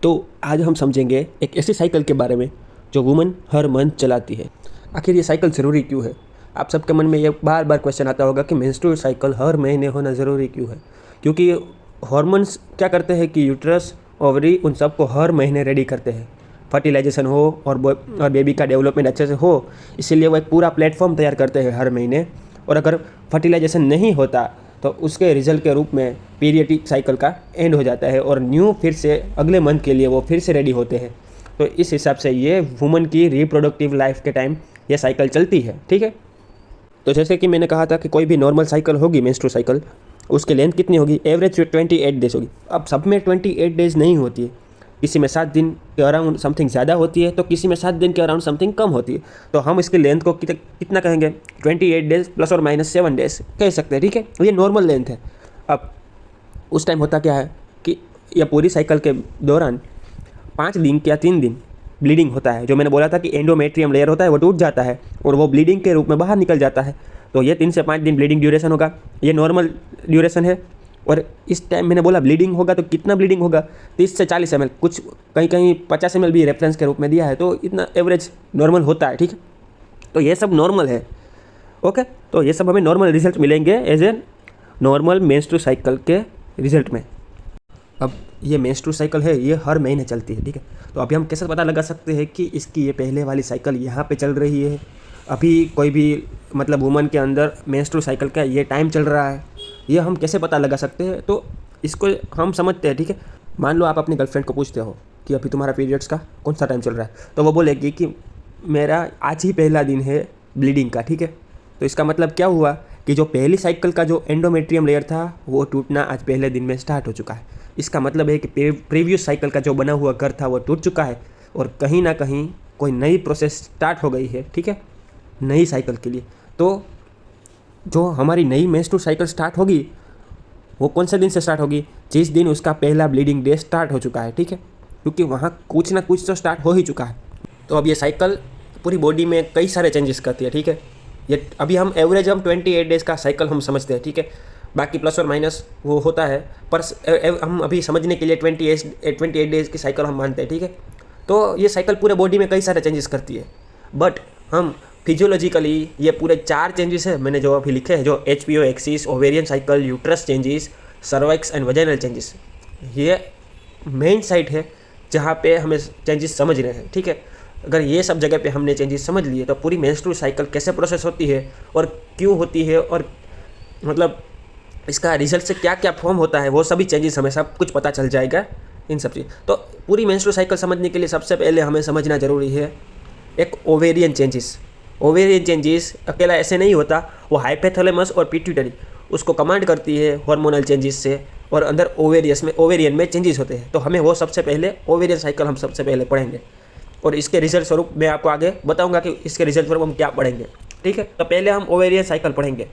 तो आज हम समझेंगे एक ऐसी साइकिल के बारे में जो वुमन हर मंथ चलाती है। आखिर ये साइकिल ज़रूरी क्यों है? आप सबके मन में ये बार बार क्वेश्चन आता होगा कि मेंस्ट्रुअल साइकिल हर महीने होना ज़रूरी क्यों है? क्योंकि हॉर्मोन्स क्या करते हैं कि यूट्रस, ओवरी उन सबको हर महीने रेडी करते हैं, फर्टिलाइजेशन हो और बेबी का डेवलपमेंट अच्छे से हो, इसीलिए वो एक पूरा प्लेटफॉर्म तैयार करते हैं हर महीने। और अगर फर्टिलाइजेशन नहीं होता तो उसके रिजल्ट के रूप में पीरियडिक साइकिल का एंड हो जाता है और न्यू फिर से अगले मंथ के लिए वो फिर से रेडी होते हैं। तो इस हिसाब से ये वुमन की रिप्रोडक्टिव लाइफ के टाइम ये साइकिल चलती है, ठीक है। तो जैसे कि मैंने कहा था कि कोई भी नॉर्मल साइकिल होगी, मेंस्ट्रुअल साइकिल, उसकी लेंथ कितनी होगी? एवरेज 28 डेज होगी। अब सब में 28 डेज नहीं होती है, किसी में 7 दिन के अराउंड समथिंग ज़्यादा होती है, तो किसी में 7 दिन के अराउंड समथिंग कम होती है। तो हम इसकी लेंथ को कितना कहेंगे? 28 डेज प्लस और माइनस 7 डेज कह सकते हैं, ठीक है। ये नॉर्मल लेंथ है। अब उस टाइम होता क्या है कि यह पूरी साइकिल के दौरान 5 दिन या 3 दिन ब्लीडिंग होता है। जो मैंने बोला था कि एंडोमेट्रियम लेयर होता है वो टूट जाता है और वो ब्लीडिंग के रूप में बाहर निकल जाता है। तो ये 3 से 5 दिन ब्लीडिंग ड्यूरेशन होगा, ये नॉर्मल ड्यूरेशन है। और इस टाइम मैंने बोला ब्लीडिंग होगा, तो कितना ब्लीडिंग होगा? 30 से 40 ml, कुछ कहीं कहीं 50 ml भी रेफरेंस के रूप में दिया है, तो इतना एवरेज नॉर्मल होता है, ठीक है। तो ये सब नॉर्मल है, ओके। तो ये सब हमें नॉर्मल रिजल्ट मिलेंगे as a normal menstrual cycle के रिजल्ट में। अब ये मेंस्ट्रुअल साइकिल है, ये हर महीने चलती है, ठीक है। तो अभी हम कैसे पता लगा सकते हैं कि इसकी ये पहले वाली साइकिल यहाँ पे चल रही है? अभी कोई भी मतलब वुमन के अंदर मेंस्ट्रुअल साइकिल का ये टाइम चल रहा है, ये हम कैसे पता लगा सकते हैं? तो इसको हम समझते हैं, ठीक है। मान लो आप अपनी गर्लफ्रेंड को पूछते हो कि अभी तुम्हारा पीरियड्स का कौन सा टाइम चल रहा है, तो वो बोलेगी कि मेरा आज ही पहला दिन है ब्लीडिंग का, ठीक है। तो इसका मतलब क्या हुआ कि जो पहली साइकिल का जो एंडोमेट्रियम लेयर था वो टूटना आज पहले दिन में स्टार्ट हो चुका है। इसका मतलब है कि प्रीवियस साइकिल का जो बना हुआ घर था वो टूट चुका है और कहीं ना कहीं कोई नई प्रोसेस स्टार्ट हो गई है, ठीक है, नई साइकिल के लिए। तो जो हमारी नई मेंस्ट्रुअल साइकिल स्टार्ट होगी वो कौन से दिन से स्टार्ट होगी? जिस दिन उसका पहला ब्लीडिंग डे स्टार्ट हो चुका है, ठीक है, क्योंकि वहाँ कुछ ना कुछ तो स्टार्ट हो ही चुका है। तो अब ये साइकिल पूरी बॉडी में कई सारे चेंजेस करती है, ठीक है। ये अभी हम एवरेज 28 डेज़ का साइकिल हम समझते हैं, ठीक है। बाकी प्लस और माइनस वो होता है, पर हम अभी समझने के लिए 28 डेज़ की साइकिल हम मानते हैं, ठीक है। तो ये साइकिल पूरे बॉडी में कई सारे चेंजेस करती है, बट हम फिजियोलॉजिकली ये पूरे 4 चेंजेस है मैंने जो अभी लिखे हैं, जो HPO axis, ovarian cycle, uterus changes, cervix and vaginal changes, ये मेन साइट है जहाँ पे हमें चेंजेस समझ रहे हैं, ठीक है। अगर ये सब जगह पे हमने चेंजेस समझ लिए तो पूरी मेंस्ट्रुअल साइकिल कैसे प्रोसेस होती है और क्यों होती है और मतलब इसका रिजल्ट से क्या क्या फॉर्म होता है, वो सभी चेंजेस हमें सब कुछ पता चल जाएगा इन सब चीज़। तो पूरी मेंस्ट्रुअल साइकिल समझने के लिए सबसे पहले हमें समझना ज़रूरी है एक ओवेरियन चेंजेस। ओवेरियन चेंजेस अकेला ऐसे नहीं होता, वो हाइपोथैलेमस और पिट्यूटरी उसको कमांड करती है हार्मोनल चेंजेस से, और अंदर ओवेरियन में चेंजेस होते हैं। तो हमें वो सबसे पहले ओवेरियन साइकिल हम सबसे पहले पढ़ेंगे और इसके रिजल्ट स्वरूप मैं आपको आगे बताऊंगा कि इसके रिजल्ट स्वरूप हम क्या पढ़ेंगे, ठीक है। तो पहले हम ओवेरियन साइकिल पढ़ेंगे।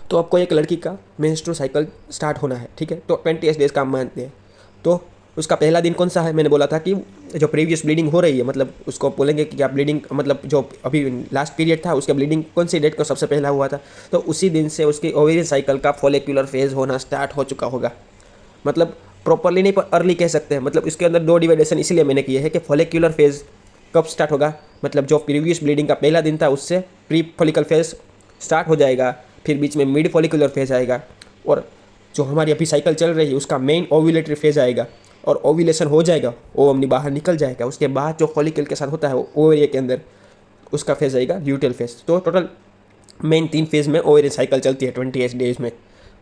तो आपको एक लड़की का मेंस्ट्रुअल साइकिल स्टार्ट होना है, ठीक है, तो 28 डेज़ का हम मानते हैं। तो उसका पहला दिन कौन सा है? मैंने बोला था कि जो प्रीवियस ब्लीडिंग हो रही है, मतलब उसको बोलेंगे कि क्या ब्लीडिंग, मतलब जो अभी लास्ट पीरियड था उसका ब्लीडिंग कौन सी डेट को सबसे पहला हुआ था, तो उसी दिन से उसकी ओवेरियन साइकिल का फॉलिक्यूलर फेज होना स्टार्ट हो चुका होगा। मतलब प्रॉपरली नहीं पर अर्ली कह सकते हैं। मतलब इसके अंदर 2 डिवाइडेशन इसलिए मैंने किए हैं कि फॉलिक्यूलर फेज कब स्टार्ट होगा, मतलब जो प्रीवियस ब्लीडिंग का पहला दिन था उससे प्री फॉलिकल फेज स्टार्ट हो जाएगा, फिर बीच में मिड फॉलिकुलर फेज आएगा, और जो हमारी अभी साइकिल चल रही है उसका मेन ओव्यूलेटरी फेज आएगा, और ओव्यूलेशन हो जाएगा, ओवम बाहर निकल जाएगा। उसके बाद जो फॉलिकल के साथ होता है ओवेरिया के अंदर, उसका फेज आएगा ल्यूटियल फेज। तो टोटल मेन 3 फेज में ओवेरियन साइकिल चलती है 28 डेज में,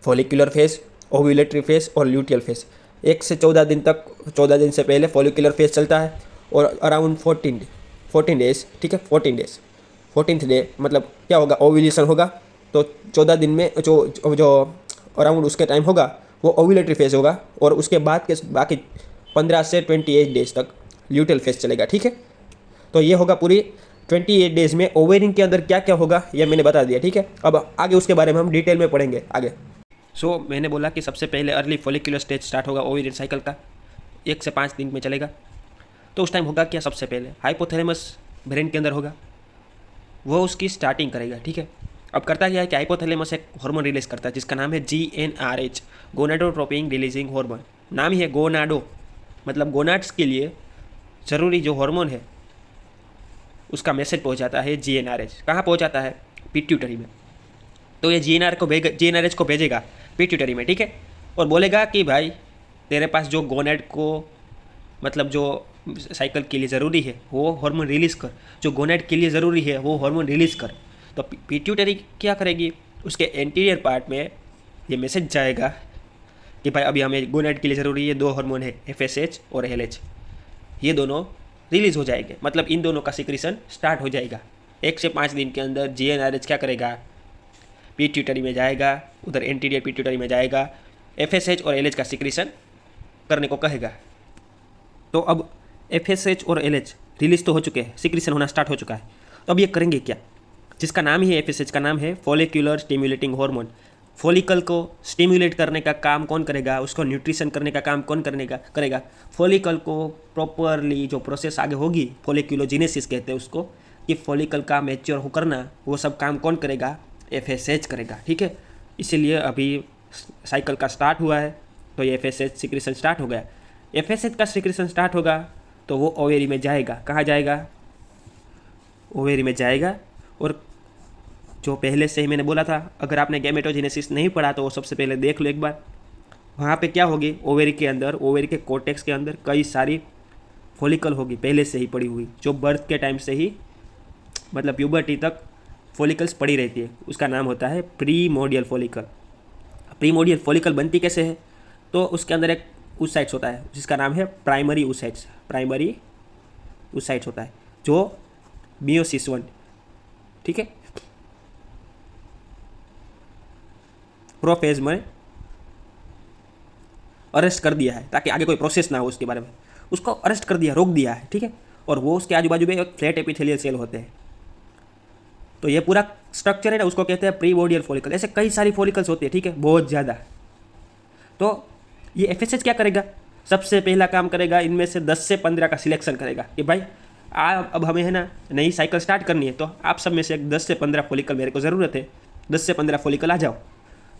फॉलिकुलर फेज, ओव्यूलेटरी फेज और ल्यूटियल फेज। 1 से 14 दिन तक, 14 दिन से पहले फॉलिकुलर फेज चलता है और अराउंड 14 डेज, ठीक है, 14 डेज, 14th डे मतलब क्या होगा? ओव्यूलेशन होगा। तो 14 दिन में जो अराउंड उसके टाइम होगा वो ओव्यूलेटरी फेज होगा, और उसके बाद के बाकी 15 से 28 डेज तक ल्यूटियल फेज चलेगा, ठीक है। तो ये होगा पूरी 28 डेज में ओवेरियन के अंदर क्या क्या होगा ये मैंने बता दिया, ठीक है। अब आगे उसके बारे में हम डिटेल में पढ़ेंगे आगे। मैंने बोला कि सबसे पहले अर्ली फॉलिकुलर स्टेज स्टार्ट होगा ओवेरियन साइकिल का, 1 से 5 दिन में चलेगा। तो उस टाइम होगा क्या? सबसे पहले हाइपोथैलेमस ब्रेन के अंदर होगा, वो उसकी स्टार्टिंग करेगा, ठीक है। अब करता क्या है कि हाइपोथैलेमस एक हार्मोन रिलीज करता है जिसका नाम है GnRH, गोनाडोट्रोपिन रिलीजिंग हार्मोन। नाम ही है गोनाडो, मतलब गोनाड्स के लिए ज़रूरी जो हार्मोन है उसका मैसेज पहुंचाता है जीएनआरएच। कहाँ पहुंचाता है? पिट्यूटरी में। तो ये जीएनआरएच को भेजेगा पिट्यूटरी में, ठीक है, और बोलेगा कि भाई तेरे पास जो गोनाड को मतलब जो साइकिल के लिए ज़रूरी है वो हार्मोन रिलीज़ कर, जो गोनाड के लिए ज़रूरी है वो हार्मोन रिलीज़ कर। तो पिट्यूटरी क्या करेगी? उसके एंटीरियर पार्ट में ये मैसेज जाएगा कि भाई अभी हमें गोनाड के लिए ज़रूरी है दो हार्मोन है, एफएसएच और एलएच, ये दोनों रिलीज़ हो जाएंगे। मतलब इन दोनों का सिक्रीशन स्टार्ट हो जाएगा। 1 से 5 दिन के अंदर जीएनआरएच क्या करेगा? पिट्यूटरी में जाएगा, उधर एंटीरियर पिट्यूटरी में जाएगा, एफएसएच और एलएच का सिक्रीशन करने को कहेगा। तो अब एफएसएच और एलएच रिलीज तो हो चुके हैं, सिक्रीशन होना स्टार्ट हो चुका है। तो अब ये करेंगे क्या? जिसका नाम ही है एफएसएच का नाम है फॉलिक्यूलर स्टिम्युलेटिंग हार्मोन। फॉलिकल को स्टिम्युलेट करने का काम कौन करेगा? उसको न्यूट्रिशन करने का काम कौन करेगा? फॉलिकल को प्रॉपरली जो प्रोसेस आगे होगी, फॉलिक्यूलोजेनेसिस कहते हैं उसको, कि फॉलिकल का मैच्योर हो करना, वो सब काम कौन करेगा? एफएसएच करेगा, ठीक है। इसीलिए अभी साइकिल का स्टार्ट हुआ है तो ये एफएसएच सिक्रीशन स्टार्ट हो गया। एफएसएच का सिक्रीशन स्टार्ट होगा तो वो ओवेरी में जाएगा। कहाँ जाएगा? ओवेरी में जाएगा। और जो पहले से ही मैंने बोला था, अगर आपने गैमेटोजेनेसिस नहीं पढ़ा तो वो सबसे पहले देख लो एक बार। वहाँ पे क्या होगी? ओवेरी के अंदर, ओवेरी के कोर्टेक्स के अंदर कई सारी फॉलिकल होगी पहले से ही पड़ी हुई, जो बर्थ के टाइम से ही मतलब प्यूबर्टी तक फॉलिकल्स पड़ी रहती है। उसका नाम होता है प्रीमोडियल फॉलिकल। प्रीमोडियल फॉलिकल बनती कैसे है? तो उसके अंदर एक oocytes होता है जिसका नाम है प्राइमरी oocytes। प्राइमरी oocytes होता है जो मियोसिस 1, ठीक है, प्रोफेज में अरेस्ट कर दिया है ताकि आगे कोई प्रोसेस ना हो उसके बारे में। उसको अरेस्ट कर दिया, रोक दिया है, ठीक है। और वो उसके आजू बाजू में एक फ्लैट एपिथेलियल सेल होते हैं। तो ये पूरा स्ट्रक्चर है ना, उसको कहते हैं प्रीमोडियल फॉलिकल। ऐसे कई सारी फॉलिकल्स होती है, ठीक है, बहुत ज़्यादा। तो ये एफएसएच क्या करेगा? सबसे पहला काम करेगा, इनमें से 10 से 15 का सिलेक्शन करेगा कि भाई अब हमें है ना नई साइकिल स्टार्ट करनी है, तो आप सब में से 10 से 15 फॉलिकल मेरे को ज़रूरत है, 10 से 15 फॉलिकल आ जाओ।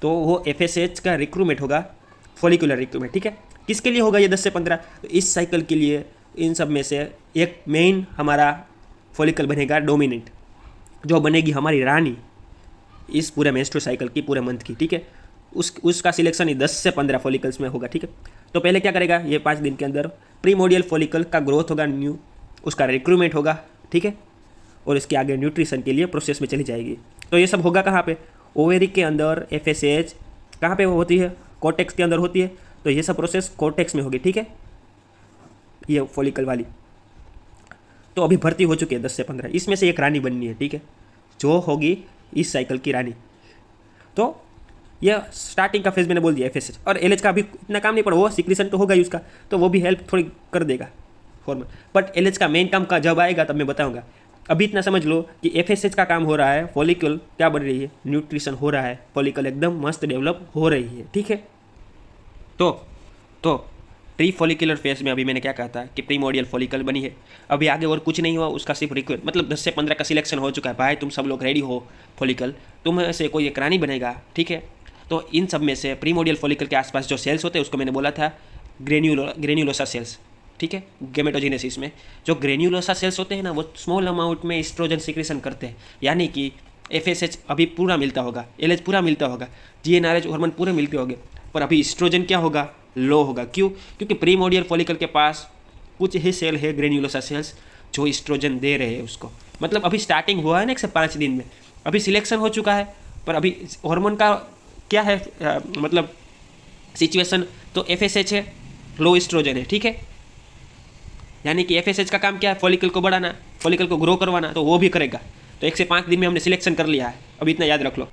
तो वो एफएसएच का रिक्रूटमेंट होगा, फॉलिकुलर रिक्रूटमेंट, ठीक है। किसके लिए होगा ये 10 से 15? तो इस साइकिल के लिए इन सब में से एक मेन हमारा फॉलिकल बनेगा डोमिनेंट, जो बनेगी हमारी रानी इस पूरे मेंस्ट्रुअल साइकिल की, पूरे मंथ की, ठीक है। उसका सिलेक्शन ही 10 से 15 फॉलिकल्स में होगा, ठीक है। तो पहले क्या करेगा? ये 5 दिन के अंदर प्रीमोडियल फॉलिकल का ग्रोथ होगा, न्यू, उसका रिक्रूटमेंट होगा, ठीक है, और इसके आगे न्यूट्रिशन के लिए प्रोसेस में चली जाएगी। तो ये सब होगा कहाँ पे? ओवेरी के अंदर। एफएसएच कहाँ पे होती है? कोर्टेक्स के अंदर होती है। तो ये सब प्रोसेस कोर्टेक्स में होगी, ठीक है, ये फॉलिकल वाली। तो अभी भर्ती हो चुकी है 10 से 15, इसमें से एक रानी बननी है, ठीक है, जो होगी इस साइकिल की रानी। तो यह स्टार्टिंग का फेज मैंने बोल दिया एफएसएच। और एलएच का अभी इतना काम नहीं पड़ा, वो सिक्रीशन तो होगा ही उसका, तो वो भी हेल्प थोड़ी कर देगा फॉर्मल। बट एलएच का मेन काम का जब आएगा तब मैं बताऊंगा। अभी इतना समझ लो कि एफएसएच का काम हो रहा है, फॉलिकल क्या बन रही है? न्यूट्रिशन हो रहा है, फॉलिकल एकदम मस्त डेवलप हो रही है, ठीक है। तो प्री फॉलिकुलर फेज में अभी मैंने क्या कहा था कि प्रीमोडियल फॉलिकल बनी है। अभी आगे और कुछ नहीं हुआ, उसका सिर्फ रिक्वेस्ट मतलब 10 से 15 का सिलेक्शन हो चुका है। भाई तुम सब लोग रेडी हो, फॉलिकल तुम से कोई एक रानी बनेगा, ठीक है। तो इन सब में से प्रीमोडियल फॉलिकल के आसपास जो सेल्स होते हैं उसको मैंने बोला था ग्रेन्युलोसा सेल्स, ठीक है। गैमेटोजेनेसिस में जो ग्रेन्युलोसा सेल्स होते हैं ना, वो स्मॉल अमाउंट में एस्ट्रोजन सिक्रेशन करते हैं। यानी कि एफएसएच अभी पूरा मिलता होगा, एलएच पूरा मिलता होगा, जीएनआरएच हार्मोन पूरे मिलते होंगे, पर अभी एस्ट्रोजन क्या होगा? लो होगा। क्यों? क्योंकि प्रीमोडियल फॉलिकल के पास कुछ ही सेल है, ग्रेन्युलोसा सेल्स, जो एस्ट्रोजन दे रहे हैं उसको। मतलब अभी स्टार्टिंग हुआ है ना 1 से 5 दिन में, अभी सिलेक्शन हो चुका है, पर अभी हार्मोन का क्या है मतलब सिचुएशन? तो एफएसएच है, लो एस्ट्रोजन है, ठीक है। यानी कि एफएसएच का काम क्या है? फॉलिकल को बढ़ाना, फॉलिकल को ग्रो करवाना, तो वो भी करेगा। तो 1 से 5 दिन में हमने सिलेक्शन कर लिया है, अभी इतना याद रख लो।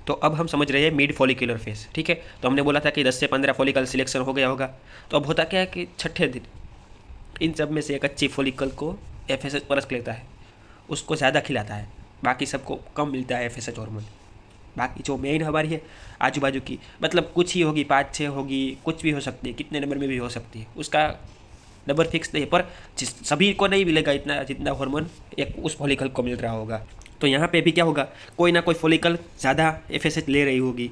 तो अब हम समझ रहे हैं मिड फॉलिकुलर फेज, ठीक है। तो हमने बोला था कि 10 से 15 फॉलिकल सिलेक्शन हो गया होगा। तो अब होता क्या है कि 6ठे दिन इन सब में से एक अच्छी फॉलिकल को एफएसएच परख लेता है, उसको ज़्यादा खिलाता है, बाकी सबको कम मिलता है एफएसएच हार्मोन। बाकी जो मेन हमारी है आजू बाजू की, मतलब कुछ ही होगी, 5-6 होगी, कुछ भी हो सकती है, कितने नंबर में भी हो सकती है, उसका नंबर फिक्स नहीं है, पर सभी को नहीं मिलेगा इतना जितना हार्मोन एक उस फॉलिकल को मिल रहा होगा। तो यहाँ पे भी क्या होगा? कोई ना कोई फॉलिकल ज़्यादा एफएसएच ले रही होगी,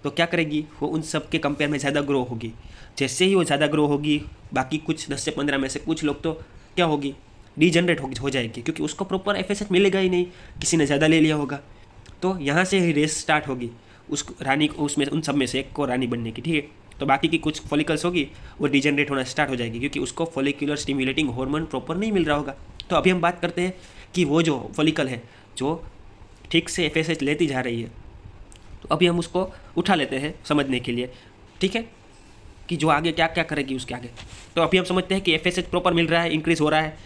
तो क्या करेगी वो? उन सब के कंपेयर में ज़्यादा ग्रो होगी। जैसे ही वो ज़्यादा ग्रो होगी, बाकी कुछ 10 से 15 में से कुछ लोग तो क्या होगी, डीजनरेट हो जाएगी, क्योंकि उसको प्रॉपर एफएसएच मिलेगा ही नहीं, किसी ने ज़्यादा ले लिया होगा। तो यहाँ से ही रेस स्टार्ट होगी उस रानी, उसमें उन सब में से एक को रानी बनने की, ठीक है। तो बाकी की कुछ फॉलिकल्स होगी वो डिजनरेट होना स्टार्ट हो जाएगी, क्योंकि उसको फॉलिकुलर स्टिमुलेटिंग हार्मोन प्रॉपर नहीं मिल रहा होगा। तो अभी हम बात करते हैं कि वो जो फॉलिकल है जो ठीक से एफएसएच लेती जा रही है, तो अभी हम उसको उठा लेते हैं समझने के लिए, ठीक है, कि जो आगे क्या क्या करेगी उसके आगे। तो अभी हम समझते हैं कि एफएसएच प्रॉपर मिल रहा है, इंक्रीज़ हो रहा है।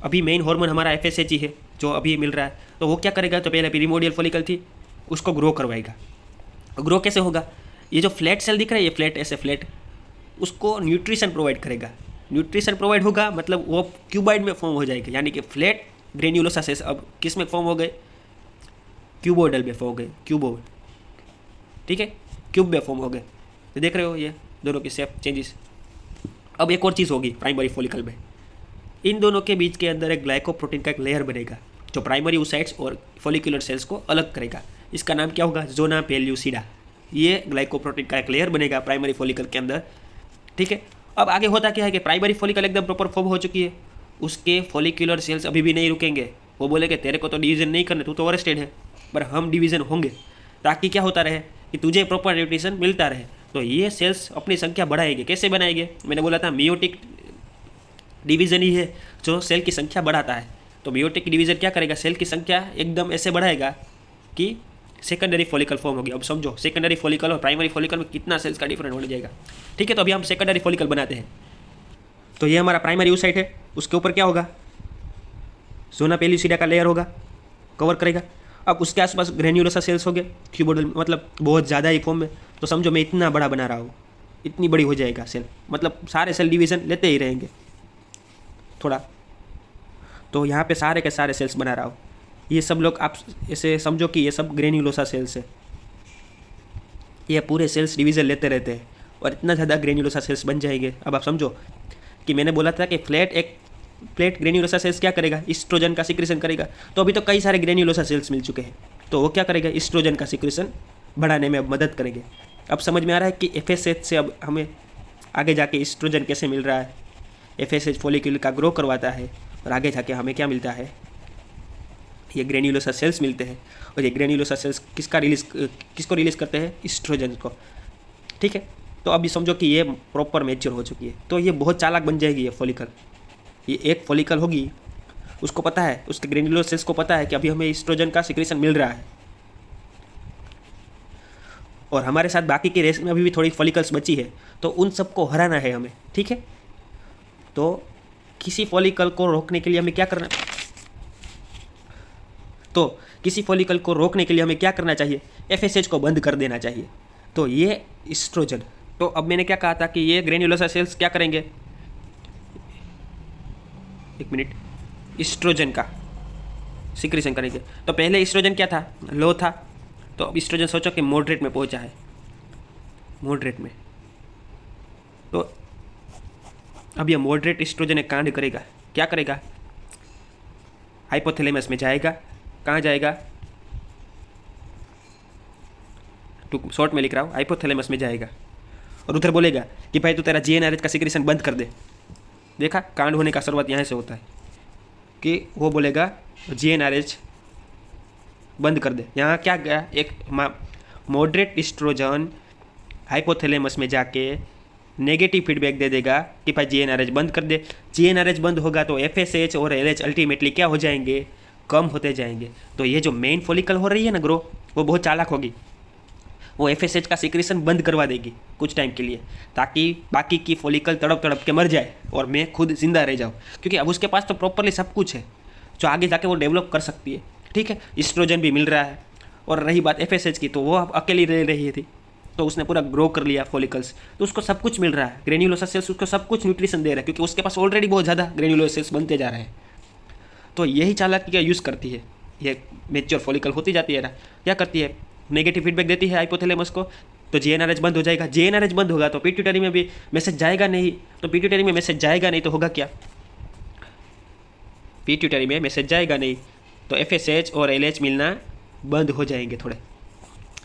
अभी मेन हार्मोन हमारा एफएसएच ही है जो अभी मिल रहा है। तो वो क्या करेगा, तो पहले प्रिमोडियल फॉलिकल थी उसको ग्रो करवाएगा। ग्रो कैसे होगा, ये जो फ्लैट सेल दिख रहा है, ये फ्लैट ऐसे फ्लैट, उसको न्यूट्रिशन प्रोवाइड करेगा। न्यूट्रिशन प्रोवाइड होगा मतलब वो क्यूबॉइड में फॉर्म हो जाएगा, यानी कि फ्लैट ग्रेन्युलोसा सेल्स अब किस में फॉर्म हो गए, क्यूबोइडल में फॉर्म हो गए, क्यूबोइड, ठीक है, क्यूब में फॉर्म हो गए। तो देख रहे हो ये दोनों की शेप चेंजेस। अब एक और चीज़ होगी प्राइमरी फॉलिकल में, इन दोनों के बीच के अंदर एक ग्लाइकोप्रोटीन का एक लेयर बनेगा जो प्राइमरी oocytes और फॉलिकुलर सेल्स को अलग करेगा। इसका नाम क्या होगा, ज़ोना पेल्यूसिडा। ये ग्लाइकोप्रोटीन का एक लेयर बनेगा प्राइमरी फॉलिकल के अंदर, ठीक है। अब आगे होता क्या है कि प्राइमरी फॉलिकल एकदम प्रॉपर फॉर्म हो चुकी है, उसके फॉलिकुलर सेल्स अभी भी नहीं रुकेंगे। वो बोलेंगे तेरे को तो डिवीजन नहीं करने, तू तो ओवरस्टेड है, पर हम डिवीजन होंगे, ताकि क्या होता रहे कि तुझे प्रॉपर न्यूट्रिशन मिलता रहे। तो ये सेल्स अपनी संख्या बढ़ाएंगे। कैसे बनाएंगे, मैंने बोला था मियोटिक डिवीज़न ही है जो सेल की संख्या बढ़ाता है। तो मियोटिक डिवीज़न क्या करेगा, सेल की संख्या एकदम ऐसे बढ़ाएगा कि सेकेंडरी फॉलिकल फॉर्म होगी। अब समझो सेकेंडरी फॉलिकल और प्राइमरी फॉलिकल में कितना सेल्स का डिफरेंट होने जाएगा, ठीक है। तो अभी हम सेकेंडरी फॉलिकल बनाते हैं। तो ये हमारा प्राइमरी oocyte है, उसके ऊपर क्या होगा, ज़ोना पेल्यूसिडा का लेयर होगा, कवर करेगा। अब उसके आसपास ग्रेन्युलोसा सेल्स हो गए, क्यूबोइडल मतलब बहुत ज़्यादा ही फॉर्म में। तो समझो मैं इतना बड़ा बना रहा हूँ, इतनी बड़ी हो जाएगा सेल, मतलब सारे सेल डिवीज़न लेते ही रहेंगे थोड़ा। तो यहाँ पे सारे के सारे सेल्स बना रहा हूँ। ये सब लोग आप ऐसे समझो कि ये सब ग्रेन्युलोसा सेल्स है, ये पूरे सेल्स डिवीज़न लेते रहते हैं और इतना ज़्यादा ग्रेन्युलोसा सेल्स बन जाएंगे। अब आप समझो कि मैंने बोला था कि फ्लैट ग्रेन्युलोसा सेल्स क्या करेगा, ईस्ट्रोजन का सिक्रेशन करेगा। तो अभी तो कई सारे ग्रेन्युलोसा सेल्स मिल चुके हैं, तो वो क्या करेगा, ईस्ट्रोजन का सिक्रेशन बढ़ाने में अब मदद करेंगे। अब समझ में आ रहा है कि एफएसएच से अब हमें आगे जाके ईस्ट्रोजन कैसे मिल रहा है। एफएसएच फॉलिक्यूल का ग्रो करवाता है और आगे जाके हमें क्या मिलता है, ये ग्रेन्युलोसा सेल्स मिलते हैं। और ये ग्रेन्युलोसा सेल्स किसको रिलीज़ करते हैं, ईस्ट्रोजन को, ठीक है। तो अभी समझो कि ये प्रॉपर मैच्योर हो चुकी है, तो ये बहुत चालाक बन जाएगी ये फॉलिकल। ये एक फॉलिकल होगी, उसको पता है, उसके ग्रेन्युलोसा सेल्स को पता है कि अभी हमें ईस्ट्रोजन का सिक्रेशन मिल रहा है, और हमारे साथ बाकी के रेस में अभी भी थोड़ी फॉलिकल्स बची है, तो उन सबको हराना है हमें, ठीक है। तो किसी फॉलिकल को रोकने के लिए हमें क्या करना, तो किसी फॉलिकल को रोकने के लिए हमें क्या करना चाहिए, एफएसएच को बंद कर देना चाहिए। तो ये ईस्ट्रोजन, तो अब मैंने क्या कहा था कि ये ग्रेन्युलोसा सेल्स क्या करेंगे, एक मिनट, ईस्ट्रोजन का सिक्रेशन करेंगे। तो पहले ईस्ट्रोजन क्या था, लो था, तो अब ईस्ट्रोजन सोचो कि मॉडरेट में पहुंचा है, मॉडरेट में। तो अब ये मॉडरेट ईस्ट्रोजन एक कांड करेगा, क्या करेगा, हाइपोथैलेमस में जाएगा, कहाँ जाएगा, शॉर्ट में लिख रहा हूँ, हाइपोथैलेमस में जाएगा और उधर बोलेगा कि भाई तू तेरा जीएनआरएच का सिक्रेशन बंद कर दे। देखा, कांड होने का शुरुआत यहाँ से होता है कि वो बोलेगा जीएनआरएच बंद कर दे। यहाँ क्या गया, एक मॉडरेट ईस्ट्रोजन हाइपोथैलेमस में जाके नेगेटिव फीडबैक दे देगा कि भाई जीएनआरएच बंद कर दे। जीएनआरएच बंद होगा तो एफएसएच और एलएच अल्टीमेटली क्या हो जाएंगे, कम होते जाएंगे। तो ये जो मेन फॉलिकल हो रही है ना ग्रो, वो बहुत चालाक होगी, वो एफएसएच का सिक्रेशन बंद करवा देगी कुछ टाइम के लिए, ताकि बाकी की फॉलिकल तड़प तड़प के मर जाए और मैं खुद जिंदा रह जाऊँ, क्योंकि अब उसके पास तो प्रॉपरली सब कुछ है जो आगे जाके वो डेवलप कर सकती है, ठीक है। ईस्ट्रोजन भी मिल रहा है, और रही बात एफएसएच की, तो वो अब अकेली रह रही थी, तो उसने पूरा ग्रो कर लिया फॉलिकल्स, तो उसको सब कुछ मिल रहा है। ग्रेन्युलोसा सेल्स उसको सब कुछ न्यूट्रिशन दे रहा है, क्योंकि उसके पास ऑलरेडी बहुत ज़्यादा ग्रेन्युलोसा सेल्स बनते जा रहे हैं। तो यही चालाकी का यूज़ करती है ये मैच्योर फॉलिकल होती जाती है ना, क्या करती है, नेगेटिव फीडबैक देती है हाइपोथैलेमस को, तो जीएनआरएच बंद हो जाएगा। जीएनआरएच बंद होगा तो पिट्यूटरी में भी मैसेज जाएगा नहीं, तो पिट्यूटरी में मैसेज जाएगा नहीं तो होगा क्या, पिट्यूटरी में मैसेज जाएगा नहीं तो एफएसएच और एलएच मिलना बंद हो जाएंगे थोड़े।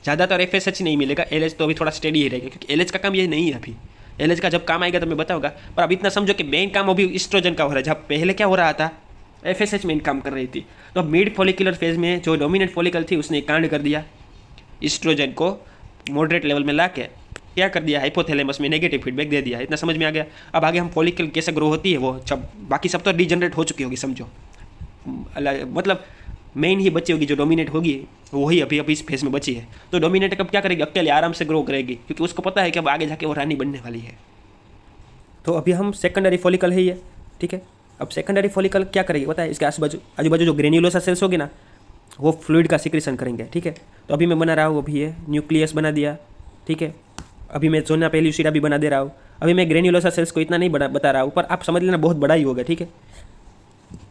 ज़्यादातर एफएसएच नहीं मिलेगा, एलएच तो अभी थोड़ा स्टेडी ही रहेगा, क्योंकि एलएच का काम ये नहीं है अभी, एलएच का जब काम आएगा तो मैं बताऊंगा, पर अब इतना समझो कि मेन काम अभी ईस्ट्रोजन का हो रहा है, जब पहले क्या हो रहा था, एफएसएच मेन काम कर रही थी। तो अब मिड फॉलिकुलर फेज में जो डोमिनेंट फॉलिकल थी उसने कांड कर दिया, ईस्ट्रोजन को मॉडरेट लेवल में ला के क्या कर दिया, हाइपोथैलेमस में नेगेटिव फीडबैक दे दिया। इतना समझ में आ गया। अब आगे हम फॉलिकल कैसे ग्रो होती है वो जब बाकी सब तो डिजनरेट हो चुकी होगी समझो, मतलब मेन ही बची होगी, जो डोमिनेट होगी वही अभी अभी इस फेज में बची है। तो डोमिनेट कब क्या करेगी, अकेले आराम से ग्रो करेगी, क्योंकि उसको पता है कि अब आगे जाके वो रानी बनने वाली है। तो अभी हम सेकेंडरी फॉलिकल है ये, ठीक है। अब सेकेंडरी फॉलिकल क्या करेगी पता है, इसके आजू बाजू जो ग्रेन्युलोसा सेल्स होगी ना, वो फ्लूइड का सिक्रेशन करेंगे, ठीक है। तो अभी मैं बना रहा हूँ, अभी ये न्यूक्लियस बना दिया, ठीक है। अभी मैं जोना पेल्यूसिडा भी बना दे रहा हूँ। अभी मैं ग्रेन्युलोसा सेल्स को इतना नहीं बता रहा हूँ, पर आप समझ लेना बहुत बड़ा ही होगा, ठीक है।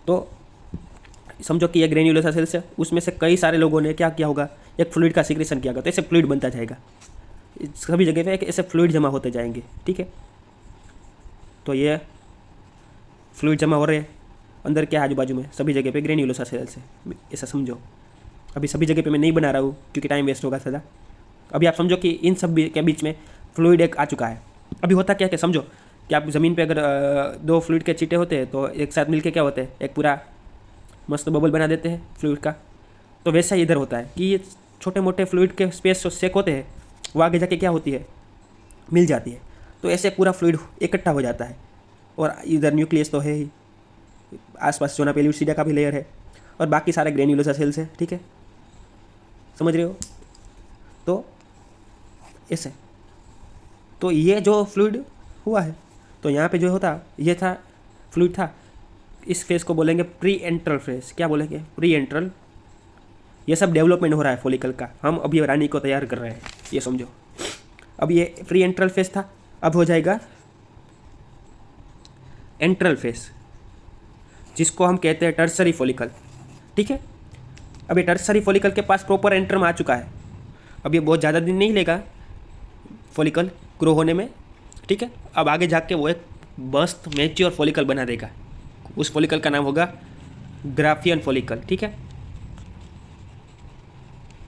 तो समझो कि ये ग्रेन्युलोसा सेल्स है, उसमें से कई सारे लोगों ने क्या किया होगा, एक फ्लूइड का सिक्रेशन किया होगा, तो ऐसे फ्लूइड बनता जाएगा, सभी जगह पे ऐसे फ्लूइड जमा होते जाएंगे, ठीक है। तो ये फ्लूइड जमा हो रहे हैं अंदर क्या आजू बाजू में सभी जगह पे ग्रेन्युलोसा सेल्स है, ऐसा समझो। अभी सभी जगह पे मैं नहीं बना रहा हूँ क्योंकि टाइम वेस्ट होगा सदा। अभी आप समझो कि इन सब के बीच में फ्लूइड एक आ चुका है। अभी होता क्या है कि समझो कि आप ज़मीन पे अगर दो फ्लूइड के चीटे होते हैं तो एक साथ मिलके क्या होते हैं, एक पूरा मस्त बबल बना देते हैं फ्लूइड का। तो वैसा ही इधर होता है कि ये छोटे मोटे फ्लूइड के स्पेस जो सेक होते हैं वो आगे जाके क्या होती है, मिल जाती है। तो ऐसे पूरा फ्लूइड इकट्ठा हो जाता है। और इधर न्यूक्लियस तो है ही, आसपास जोना पेल्यूसिडा का भी लेयर है, और बाकी सारे ग्रेन्युलोसा सेल्स है, ठीक है, समझ रहे हो। तो ऐसे तो ये जो फ्लूइड हुआ है, तो यहाँ पे जो होता ये था फ्लूइड था, इस फेज को बोलेंगे प्री एंट्रल फेज। क्या बोलेंगे, प्री एंट्रल। ये सब डेवलपमेंट हो रहा है फॉलिकल का, हम अभी रानी को तैयार कर रहे हैं, ये समझो। अब ये प्री एंट्रल फेज था, अब हो जाएगा एंट्रल फेज, जिसको हम कहते हैं टर्सरी फॉलिकल, ठीक है। अब ये टर्सरी फॉलिकल के पास प्रॉपर एंट्रम आ चुका है। अब ये बहुत ज़्यादा दिन नहीं लेगा फॉलिकल ग्रो होने में, ठीक है। अब आगे जाके वो एक बस्ट मैच्योर फॉलिकल बना देगा, उस फॉलिकल का नाम होगा ग्राफियन फॉलिकल, ठीक है।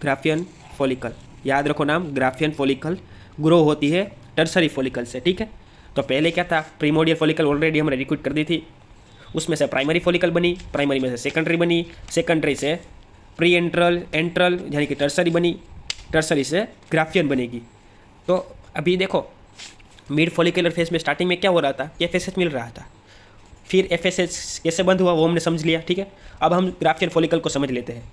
ग्राफियन फॉलिकल, याद रखो नाम, ग्राफियन फॉलिकल ग्रो होती है टर्सरी फॉलिकल से, ठीक है। तो पहले क्या था, प्रीमोडियल फॉलिकल ऑलरेडी हमने रिक्रूट कर दी थी, उसमें से प्राइमरी फॉलिकल बनी, प्राइमरी में से सेकेंडरी बनी, सेकेंडरी से प्री एंट्रल, एंट्रल यानी कि टर्सरी बनी, टर्सरी से ग्राफियन बनेगी। तो अभी देखो मिड फॉलिकुलर फेज में स्टार्टिंग में क्या हो रहा था, एफएसएच मिल रहा था, फिर एफएसएच कैसे बंद हुआ वो हमने समझ लिया, ठीक है। अब हम ग्राफियन फॉलिकल को समझ लेते हैं।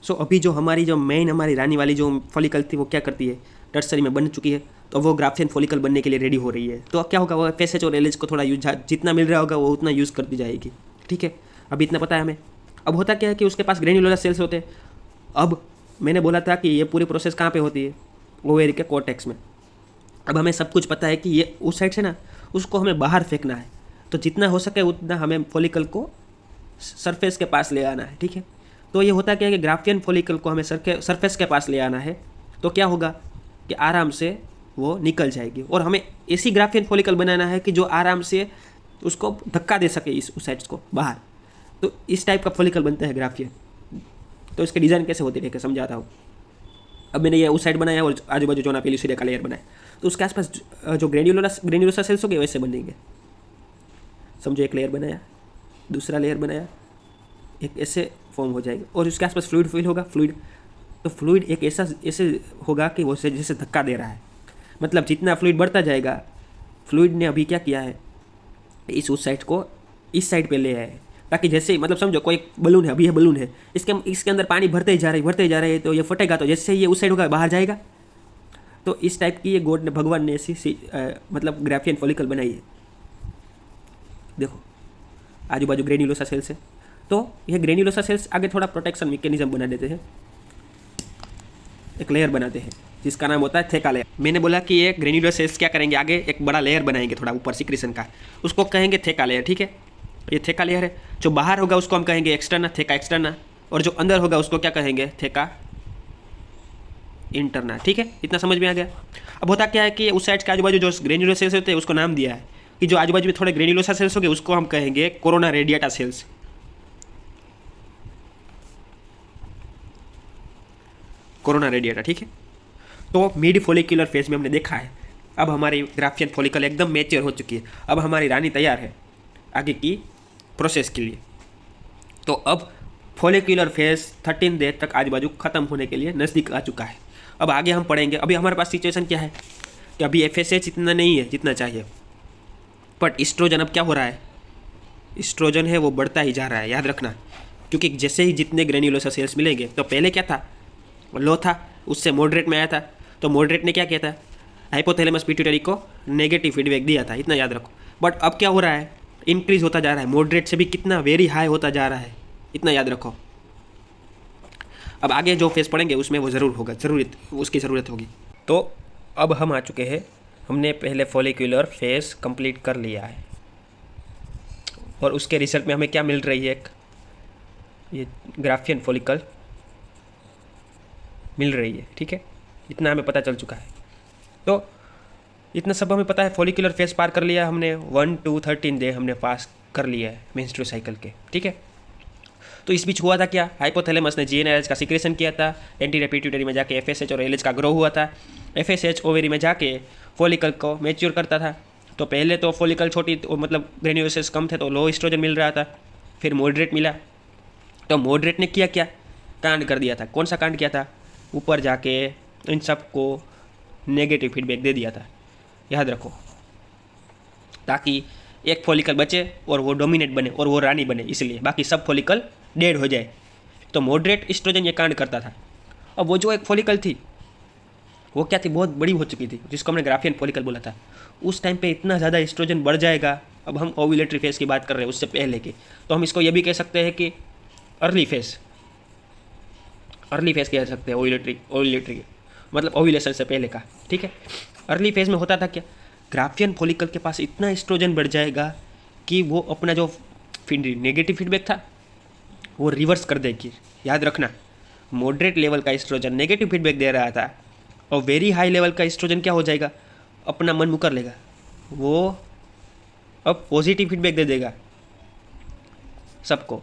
सो अभी जो मेन हमारी रानी वाली जो फॉलिकल थी वो क्या करती है, टर्सरी में बन चुकी है, तो वो ग्राफियन फॉलिकल बनने के लिए रेडी हो रही है। तो अब क्या होगा, वो एफएसएच और एलएच को थोड़ा यूज जितना मिल रहा होगा वो उतना यूज़ करती जाएगी, ठीक है। अभी इतना पता है हमें। अब होता क्या है कि उसके पास ग्रेन्युलर सेल्स होते हैं। अब मैंने बोला था कि ये पूरी प्रोसेस कहाँ पे होती है, ओवेरी के कॉर्टेक्स में। अब हमें सब कुछ पता है कि ये उस साइड से ना उसको हमें बाहर फेंकना है, तो जितना हो सके उतना हमें फॉलिकल को सरफेस के पास ले आना है, ठीक है। तो ये होता क्या है कि ग्राफियन फॉलिकल को हमें सरफेस के पास ले आना है, तो क्या होगा कि आराम से वो निकल जाएगी, और हमें ऐसी ग्राफियन फॉलिकल बनाना है कि जो आराम से उसको धक्का दे सके उस साइड को बाहर। तो इस टाइप का फॉलिकल बनता है ग्राफियन। तो इसके डिज़ाइन कैसे होती है समझाता हूँ। अब मैंने ये उस साइड बनाया और आजू बाजू जोना पेल्यूसिडा का लेयर बनाया, तो उसके आसपास जो ग्रेन्युलोसा सेल्स हो गए वैसे बनेंगे। समझो एक लेयर बनाया, दूसरा लेयर बनाया, एक ऐसे फॉर्म हो जाएगा, और उसके आसपास फ्लूइड फिल होगा, फ्लूइड। तो फ्लूइड एक ऐसे होगा कि वो जैसे धक्का दे रहा है, मतलब जितना फ्लूइड बढ़ता जाएगा, फ्लूइड ने अभी क्या किया है, उस साइड को इस साइड पे ले आया है, ताकि जैसे मतलब समझो कोई बलून है, अभी ये बलून है, इसके अंदर पानी भरते ही जा रहे हैं, तो ये फटेगा, तो जैसे ये उस साइड होगा बाहर जाएगा। तो इस टाइप की ये गॉड ने, भगवान ने ऐसी मतलब ग्राफियन फॉलिकल बनाई है। देखो आजू बाजू ग्रेन्युलोसा सेल्स है, तो ये ग्रेन्युलोसा सेल्स आगे थोड़ा प्रोटेक्शन मैकेनिज्म बना देते हैं, एक लेयर बनाते हैं जिसका नाम होता है थेका लेयर। मैंने बोला कि ये ग्रेन्युलर सेल्स क्या करेंगे, आगे एक बड़ा लेयर बनाएंगे थोड़ा ऊपर सिक्रेशन का, उसको कहेंगे थेका लेयर, ठीक है। ये थेका लेयर है, जो बाहर होगा उसको हम कहेंगे एक्सटर्ना, थेका एक्सटर्ना, और जो अंदर होगा उसको क्या कहेंगे, थेका इंटरना, ठीक है। इतना समझ में आ गया। अब होता क्या है कि उस साइड के आजू बाजू जो ग्रेन्युलर सेल्स होते हैं उसको नाम दिया है कि जो आजू बाजू में थोड़े ग्रेन्युलोसा सेल्स हो गए उसको हम कहेंगे corona radiata cells. Corona radiata, ठीक है। तो मिड फॉलिकुलर फेज में हमने देखा है अब हमारी ग्राफियन फॉलिकल एकदम मैच्योर हो चुकी है। अब हमारी रानी तैयार है आगे की प्रोसेस के लिए। तो अब फॉलिकुलर फेज 13 डे तक आजू बाजू खत्म होने के लिए नज़दीक आ चुका है। अब आगे हम पढ़ेंगे। अभी हमारे पास सिचुएशन क्या है कि अभी FSH इतना नहीं है जितना चाहिए, बट इस्ट्रोजन अब क्या हो रहा है, इस्ट्रोजन है वो बढ़ता ही जा रहा है, याद रखना। क्योंकि जैसे ही जितने ग्रेन्युलोसा सेल्स मिलेंगे, तो पहले क्या था, लो था, उससे मॉडरेट में आया था। तो मॉडरेट ने क्या किया था, हाइपोथैलेमस पिट्यूटरी को नेगेटिव फीडबैक दिया था, इतना याद रखो। बट अब क्या हो रहा है, इंक्रीज होता जा रहा है, मॉडरेट से भी कितना वेरी हाई होता जा रहा है, इतना याद रखो। अब आगे जो फेस पढ़ेंगे उसमें वो ज़रूर होगा, उसकी ज़रूरत होगी। तो अब हम आ चुके हैं, हमने पहले फॉलिकुलर फेस कंप्लीट कर लिया है और उसके रिजल्ट में हमें क्या मिल रही है, ये ग्राफियन फॉलिकल मिल रही है, ठीक है। इतना हमें पता चल चुका है। तो इतना सब हमें पता है, फॉलिकुलर फेस पार कर लिया हमने, 1 to 13 डे हमने पास कर लिया है मेंस्ट्रुअल साइकिल के, ठीक है। तो इस बीच हुआ था क्या, हाइपोथैलेमस ने GnRH का सिक्रेशन किया था, एंटीरियर पिट्यूटरी में जाके FSH और LH का ग्रो हुआ था। FSH ओवेरी में जाके फॉलिकल को मैच्योर करता था। तो पहले तो फॉलिकल छोटी, मतलब ग्रेन्युलोसाइट्स कम थे तो लो एस्ट्रोजन मिल रहा था, फिर मॉडरेट मिला। तो मॉडरेट ने किया क्या, कांड कर दिया था। कौन सा कांड किया था, ऊपर जाके इन सब को नेगेटिव फीडबैक दे दिया था, याद रखो, ताकि एक फॉलिकल बचे और वो डोमिनेट बने और वो रानी बने, इसलिए बाकी सब फॉलिकल डेड हो जाए। तो मॉडरेट एस्ट्रोजन ये कांड करता था। अब वो जो एक फॉलिकल थी वो क्या थी, बहुत बड़ी हो चुकी थी, जिसको हमने ग्राफियन फॉलिकल बोला था। उस टाइम पे इतना ज़्यादा एस्ट्रोजन बढ़ जाएगा, अब हम ओव्यूलेटरी फेज की बात कर रहे हैं उससे पहले की, तो हम इसको ये भी कह सकते हैं कि अर्ली फेज कह सकते हैं, ओव्यूलेटरी मतलब ओव्यूलेशन से पहले का, ठीक है। अर्ली फेज में होता था क्या, ग्राफियन फॉलिकल के पास इतना एस्ट्रोजन बढ़ जाएगा कि वो अपना जो नेगेटिव फीडबैक था वो रिवर्स कर देगी, याद रखना। मॉडरेट लेवल का एस्ट्रोजन नेगेटिव फीडबैक दे रहा था और वेरी हाई लेवल का एस्ट्रोजन क्या हो जाएगा, अपना मन मुकर लेगा, वो अब पॉजिटिव फीडबैक दे देगा सबको।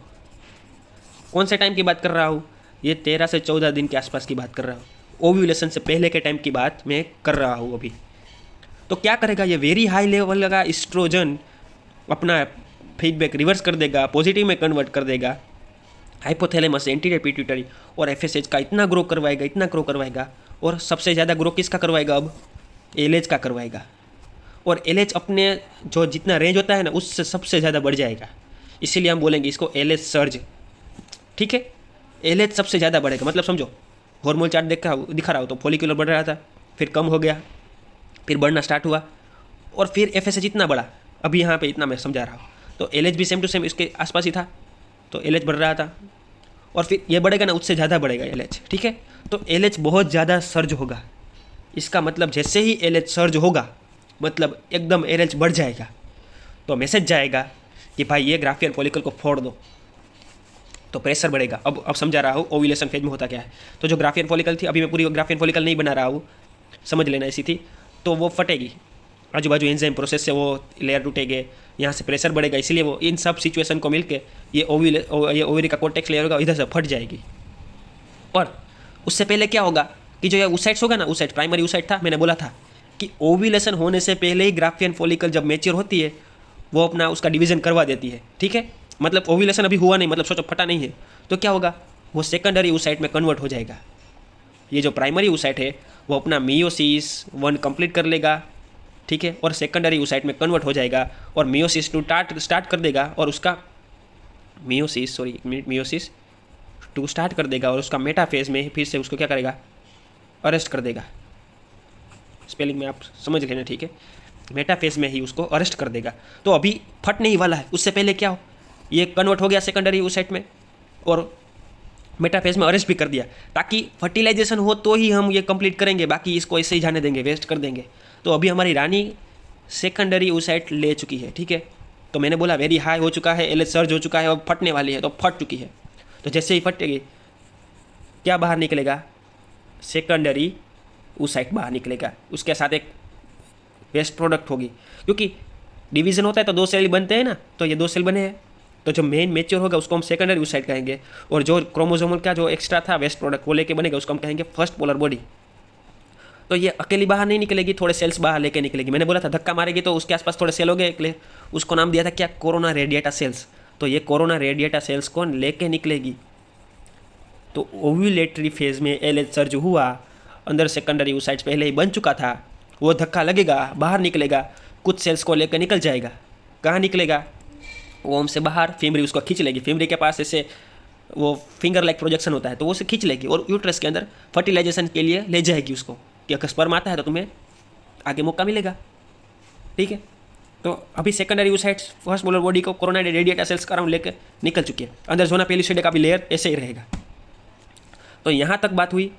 कौन से टाइम की बात कर रहा हूँ, ये 13 से 14 दिन के आसपास की बात कर रहा हूँ, ओव्यूलेशन से पहले के टाइम की बात मैं कर रहा हूँ अभी। तो क्या करेगा, ये वेरी हाई लेवल का एस्ट्रोजन अपना फीडबैक रिवर्स कर देगा, पॉजिटिव में कन्वर्ट कर देगा। हाइपोथैलेमस, एंटीरियर पिट्यूटरी और FSH का इतना ग्रो करवाएगा, और सबसे ज़्यादा ग्रो किसका करवाएगा, अब LH का करवाएगा। और LH अपने जो जितना रेंज होता है ना उससे सबसे ज़्यादा बढ़ जाएगा, इसीलिए हम बोलेंगे इसको LH सर्ज, ठीक है। LH सबसे ज़्यादा बढ़ेगा, मतलब समझो हार्मोन चार्ट दिखा रहा हो तो फॉलिकुलर बढ़ रहा था, फिर कम हो गया, फिर बढ़ना स्टार्ट हुआ, और फिर FSH इतना बढ़ा, अभी यहाँ पे इतना मैं समझा रहा हूँ। तो LH भी सेम टू सेम इसके आसपास ही था, तो LH बढ़ रहा था, और फिर ये बढ़ेगा ना, उससे ज़्यादा बढ़ेगा LH, ठीक है। तो LH बहुत ज़्यादा सर्ज होगा, इसका मतलब जैसे ही LH सर्ज होगा, मतलब एकदम LH बढ़ जाएगा, तो मैसेज जाएगा कि भाई ये ग्राफियन फॉलिकल को फोड़ दो, तो प्रेशर बढ़ेगा। अब समझा रहा हूँ ओव्यूलेशन फेज में होता क्या है। तो जो ग्राफियन फॉलिकल थी, अभी मैं पूरी ग्राफियन फॉलिकल नहीं बना रहा हूँ, समझ लेना ऐसी थी, तो वो फटेगी, आजू बाजू एंजाइम प्रोसेस से वो लेयर टूटेंगे, यहाँ से प्रेशर बढ़ेगा, इसीलिए वो इन सब सिचुएशन को मिलके ये ओवरी का कोर्टेक्स लेयर होगा, इधर से फट जाएगी। और उससे पहले क्या होगा कि जो ये ऊसाइट्स होगा ना, ऊसाइट प्राइमरी ऊसाइट था, मैंने बोला था कि ओव्यूलेशन होने से पहले ही ग्राफियन फॉलिकल जब मैच्योर होती है वो अपना उसका डिवीजन करवा देती है, ठीक है। मतलब ओव्यूलेशन अभी हुआ नहीं, मतलब सोचो फटा नहीं है, तो क्या होगा, वो सेकेंडरी ऊसाइट में कन्वर्ट हो जाएगा। ये जो प्राइमरी ऊसाइट है वो अपना मियोसिस 1 कंप्लीट कर लेगा, ठीक है, और सेकेंडरी ऊसाइट में कन्वर्ट हो जाएगा और मियोसिस 2 स्टार्ट कर देगा, और उसका मियोसिस 2 स्टार्ट कर देगा, और उसका मेटाफेज में फिर से उसको क्या करेगा, अरेस्ट कर देगा। स्पेलिंग में आप समझ लेना, ठीक है, मेटाफेज में ही उसको अरेस्ट कर देगा। तो अभी फट नहीं वाला है, उससे पहले क्या हो, ये कन्वर्ट हो गया सेकेंडरी ऊसाइट में और मेटाफेज में अरेस्ट भी कर दिया, ताकि फर्टिलाइजेशन हो तो ही हम ये कंप्लीट करेंगे, बाकी इसको ऐसे ही जाने देंगे, वेस्ट कर देंगे। तो अभी हमारी रानी सेकेंडरी ऊसाइट ले चुकी है, ठीक है। तो मैंने बोला वेरी हाई हो चुका है, LH सर्ज हो चुका है, अब फटने वाली है, तो फट चुकी है। तो जैसे ही फटेगी क्या बाहर निकलेगा, सेकेंडरी ऊसाइट बाहर निकलेगा, उसके साथ एक वेस्ट प्रोडक्ट होगी, क्योंकि डिवीजन होता है तो 2 सेल बनते हैं ना, तो ये 2 सेल बने हैं, तो जो मेन मेच्योर होगा उसको हम सेकेंडरी ऊसाइट कहेंगे, और जो क्रोमोसोमल का जो एक्स्ट्रा था वेस्ट प्रोडक्ट वो लेके बनेगा उसको हम कहेंगे फर्स्ट पोलर बॉडी। तो ये अकेली बाहर नहीं निकलेगी, थोड़े सेल्स बाहर लेके निकलेगी। मैंने बोला था धक्का मारेगी तो उसके आसपास थोड़े सेल हो गए निकले, उसको नाम दिया था क्या, कोरोना रेडिएटा सेल्स। तो ये कोरोना रेडिएटा सेल्स को लेके निकलेगी। तो ओव्यूलेटरी फेज में एलएच सर्ज हुआ, अंदर सेकेंडरी oocytes पहले ही बन चुका था, वो धक्का लगेगा, बाहर निकलेगा, कुछ सेल्स को लेकर निकल जाएगा। कहाँ निकलेगा, ओम से बाहर, फीमरी उसको खींच लेगी, फीमरी के पास ऐसे वो फिंगर लाइक प्रोजेक्शन होता है तो वो उसे खींच लेगी और यूट्रस के अंदर फर्टिलाइजेशन के लिए ले जाएगी उसको, कि अगर स्पर्म आता है तो तुम्हें आगे मौका मिलेगा। ठीक है, तो अभी secondary oocytes first molar body को कोरोना रेडिएटा सेल्स का राउंड लेकर निकल चुकी है, अंदर जोना पेलिसोइडे का भी लेयर ऐसे ही रहेगा। तो यहाँ तक बात हुई।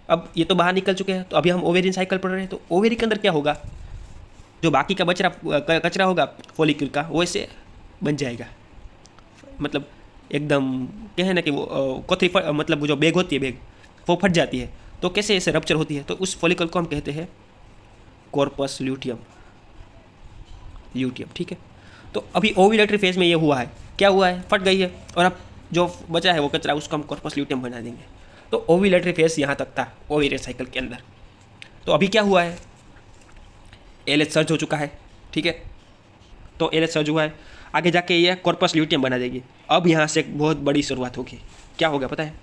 अब ये तो बाहर निकल चुके हैं, तो अभी हम ओवेरियन साइकिल पढ़ रहे हैं। तो ओवेरी के अंदर क्या होगा, जो बाकी का कचरा होगा फॉलिक्यूल का, वो ऐसे बन जाएगा, मतलब एकदम कहे ना कि वो कोथरी मतलब वो जो बैग होती है, बैग वो फट जाती है। तो कैसे ऐसे रप्चर होती है, तो उस फॉलिकल को हम कहते हैं कॉर्पस ल्यूटियम। ठीक है, तो अभी ओव्यूलेटरी फेज में ये हुआ है, क्या हुआ है, फट गई है, और अब जो बचा है वो कचरा, उसको हम कॉर्पस ल्यूटियम बना देंगे। तो ओव्यूलेटरी फेज यहाँ तक था ओवेरियन साइकिल के अंदर। तो अभी क्या हुआ है, एलएच सर्ज हो चुका है। ठीक है, तो एलएच सर्ज हुआ है, आगे जाके ये कॉर्पस ल्यूटियम बना देगी। अब यहाँ से एक बहुत बड़ी शुरुआत होगी, क्या होगा पता है,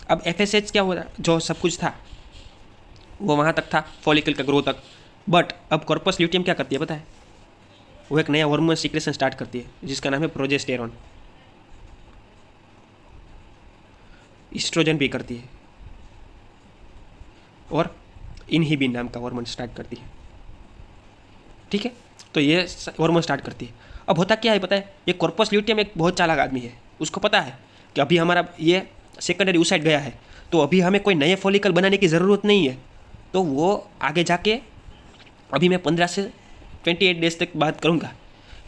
अब एफएसएच क्या हो रहा, जो सब कुछ था वो वहाँ तक था, फॉलिकल का ग्रोथ तक। बट अब कॉर्पस ल्यूटियम क्या करती है पता है, वो एक नया हार्मोन सीक्रेशन स्टार्ट करती है जिसका नाम है प्रोजेस्टेरॉन। ईस्ट्रोजन भी करती है और इनहिबिन नाम का हार्मोन स्टार्ट करती है। ठीक है, तो ये हार्मोन स्टार्ट करती है। अब होता क्या है पता है, ये कॉर्पस ल्यूटियम एक बहुत चालाक आदमी है, उसको पता है कि अभी हमारा ये सेकेंडरी oocyte गया है, तो अभी हमें कोई नए फॉलिकल बनाने की ज़रूरत नहीं है। तो वो आगे जाके, अभी मैं 15 से 28 डेज तक बात करूँगा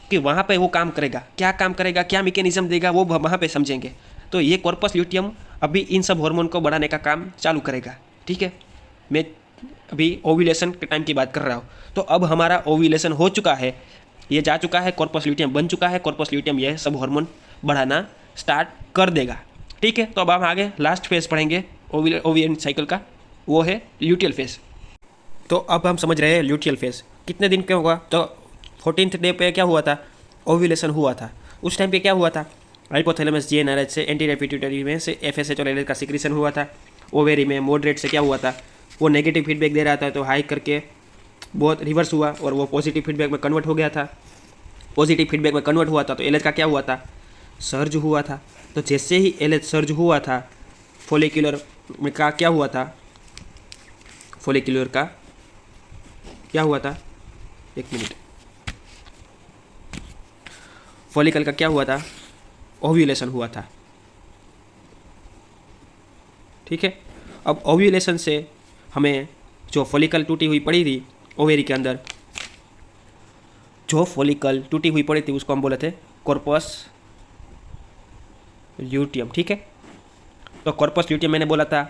कि वहाँ पे वो काम करेगा, क्या काम करेगा, क्या मैकेनिज्म देगा, वो वहाँ पे समझेंगे। तो ये कॉर्पस ल्यूटियम अभी इन सब हार्मोन को बढ़ाने का काम चालू करेगा। ठीक है, मैं अभी ओव्यूलेशन के टाइम की बात कर रहा हूँ। तो अब हमारा ओव्यूलेशन हो चुका है, ये जा चुका है, कॉर्पस ल्यूटियम बन चुका है, कॉर्पस ल्यूटियम ये सब हार्मोन बढ़ाना स्टार्ट कर देगा। ठीक है, तो अब हम आगे लास्ट फेज पढ़ेंगे ओवेरियन साइकिल का, वो है ल्यूटियल फेज। तो अब हम समझ रहे हैं ल्यूटियल फेज कितने दिन का होगा। तो 14th डे पे क्या हुआ था, ओव्यूलेशन हुआ था। उस टाइम पे क्या हुआ था, हाइपोथैलेमस जीएनआरएच से एंटीरियर पिट्यूटरी में से एफएसएच और एलएच का सिक्रीशन हुआ था। ओवेरी में मॉडरेट से क्या हुआ था, वो नेगेटिव फीडबैक दे रहा था, तो हाई करके बहुत रिवर्स हुआ और वो पॉजिटिव फीडबैक में कन्वर्ट हो गया था। पॉजिटिव फीडबैक में कन्वर्ट हुआ था तो एलएच का क्या हुआ था, सर्ज हुआ था। तो जैसे ही एलएच सर्ज हुआ था, फॉलिक्यूलर में का क्या हुआ था, फॉलिक्यूलर का क्या हुआ था, एक मिनट, फॉलिकल का क्या हुआ था, ओव्यूलेशन हुआ था। ठीक है, अब ओव्यूलेशन से हमें जो फॉलिकल टूटी हुई पड़ी थी ओवेरी के अंदर, जो फॉलिकल टूटी हुई पड़ी थी उसको हम बोले थे कॉर्पस ल्यूटियम। ठीक है, तो कॉर्पस ल्यूटियम मैंने बोला था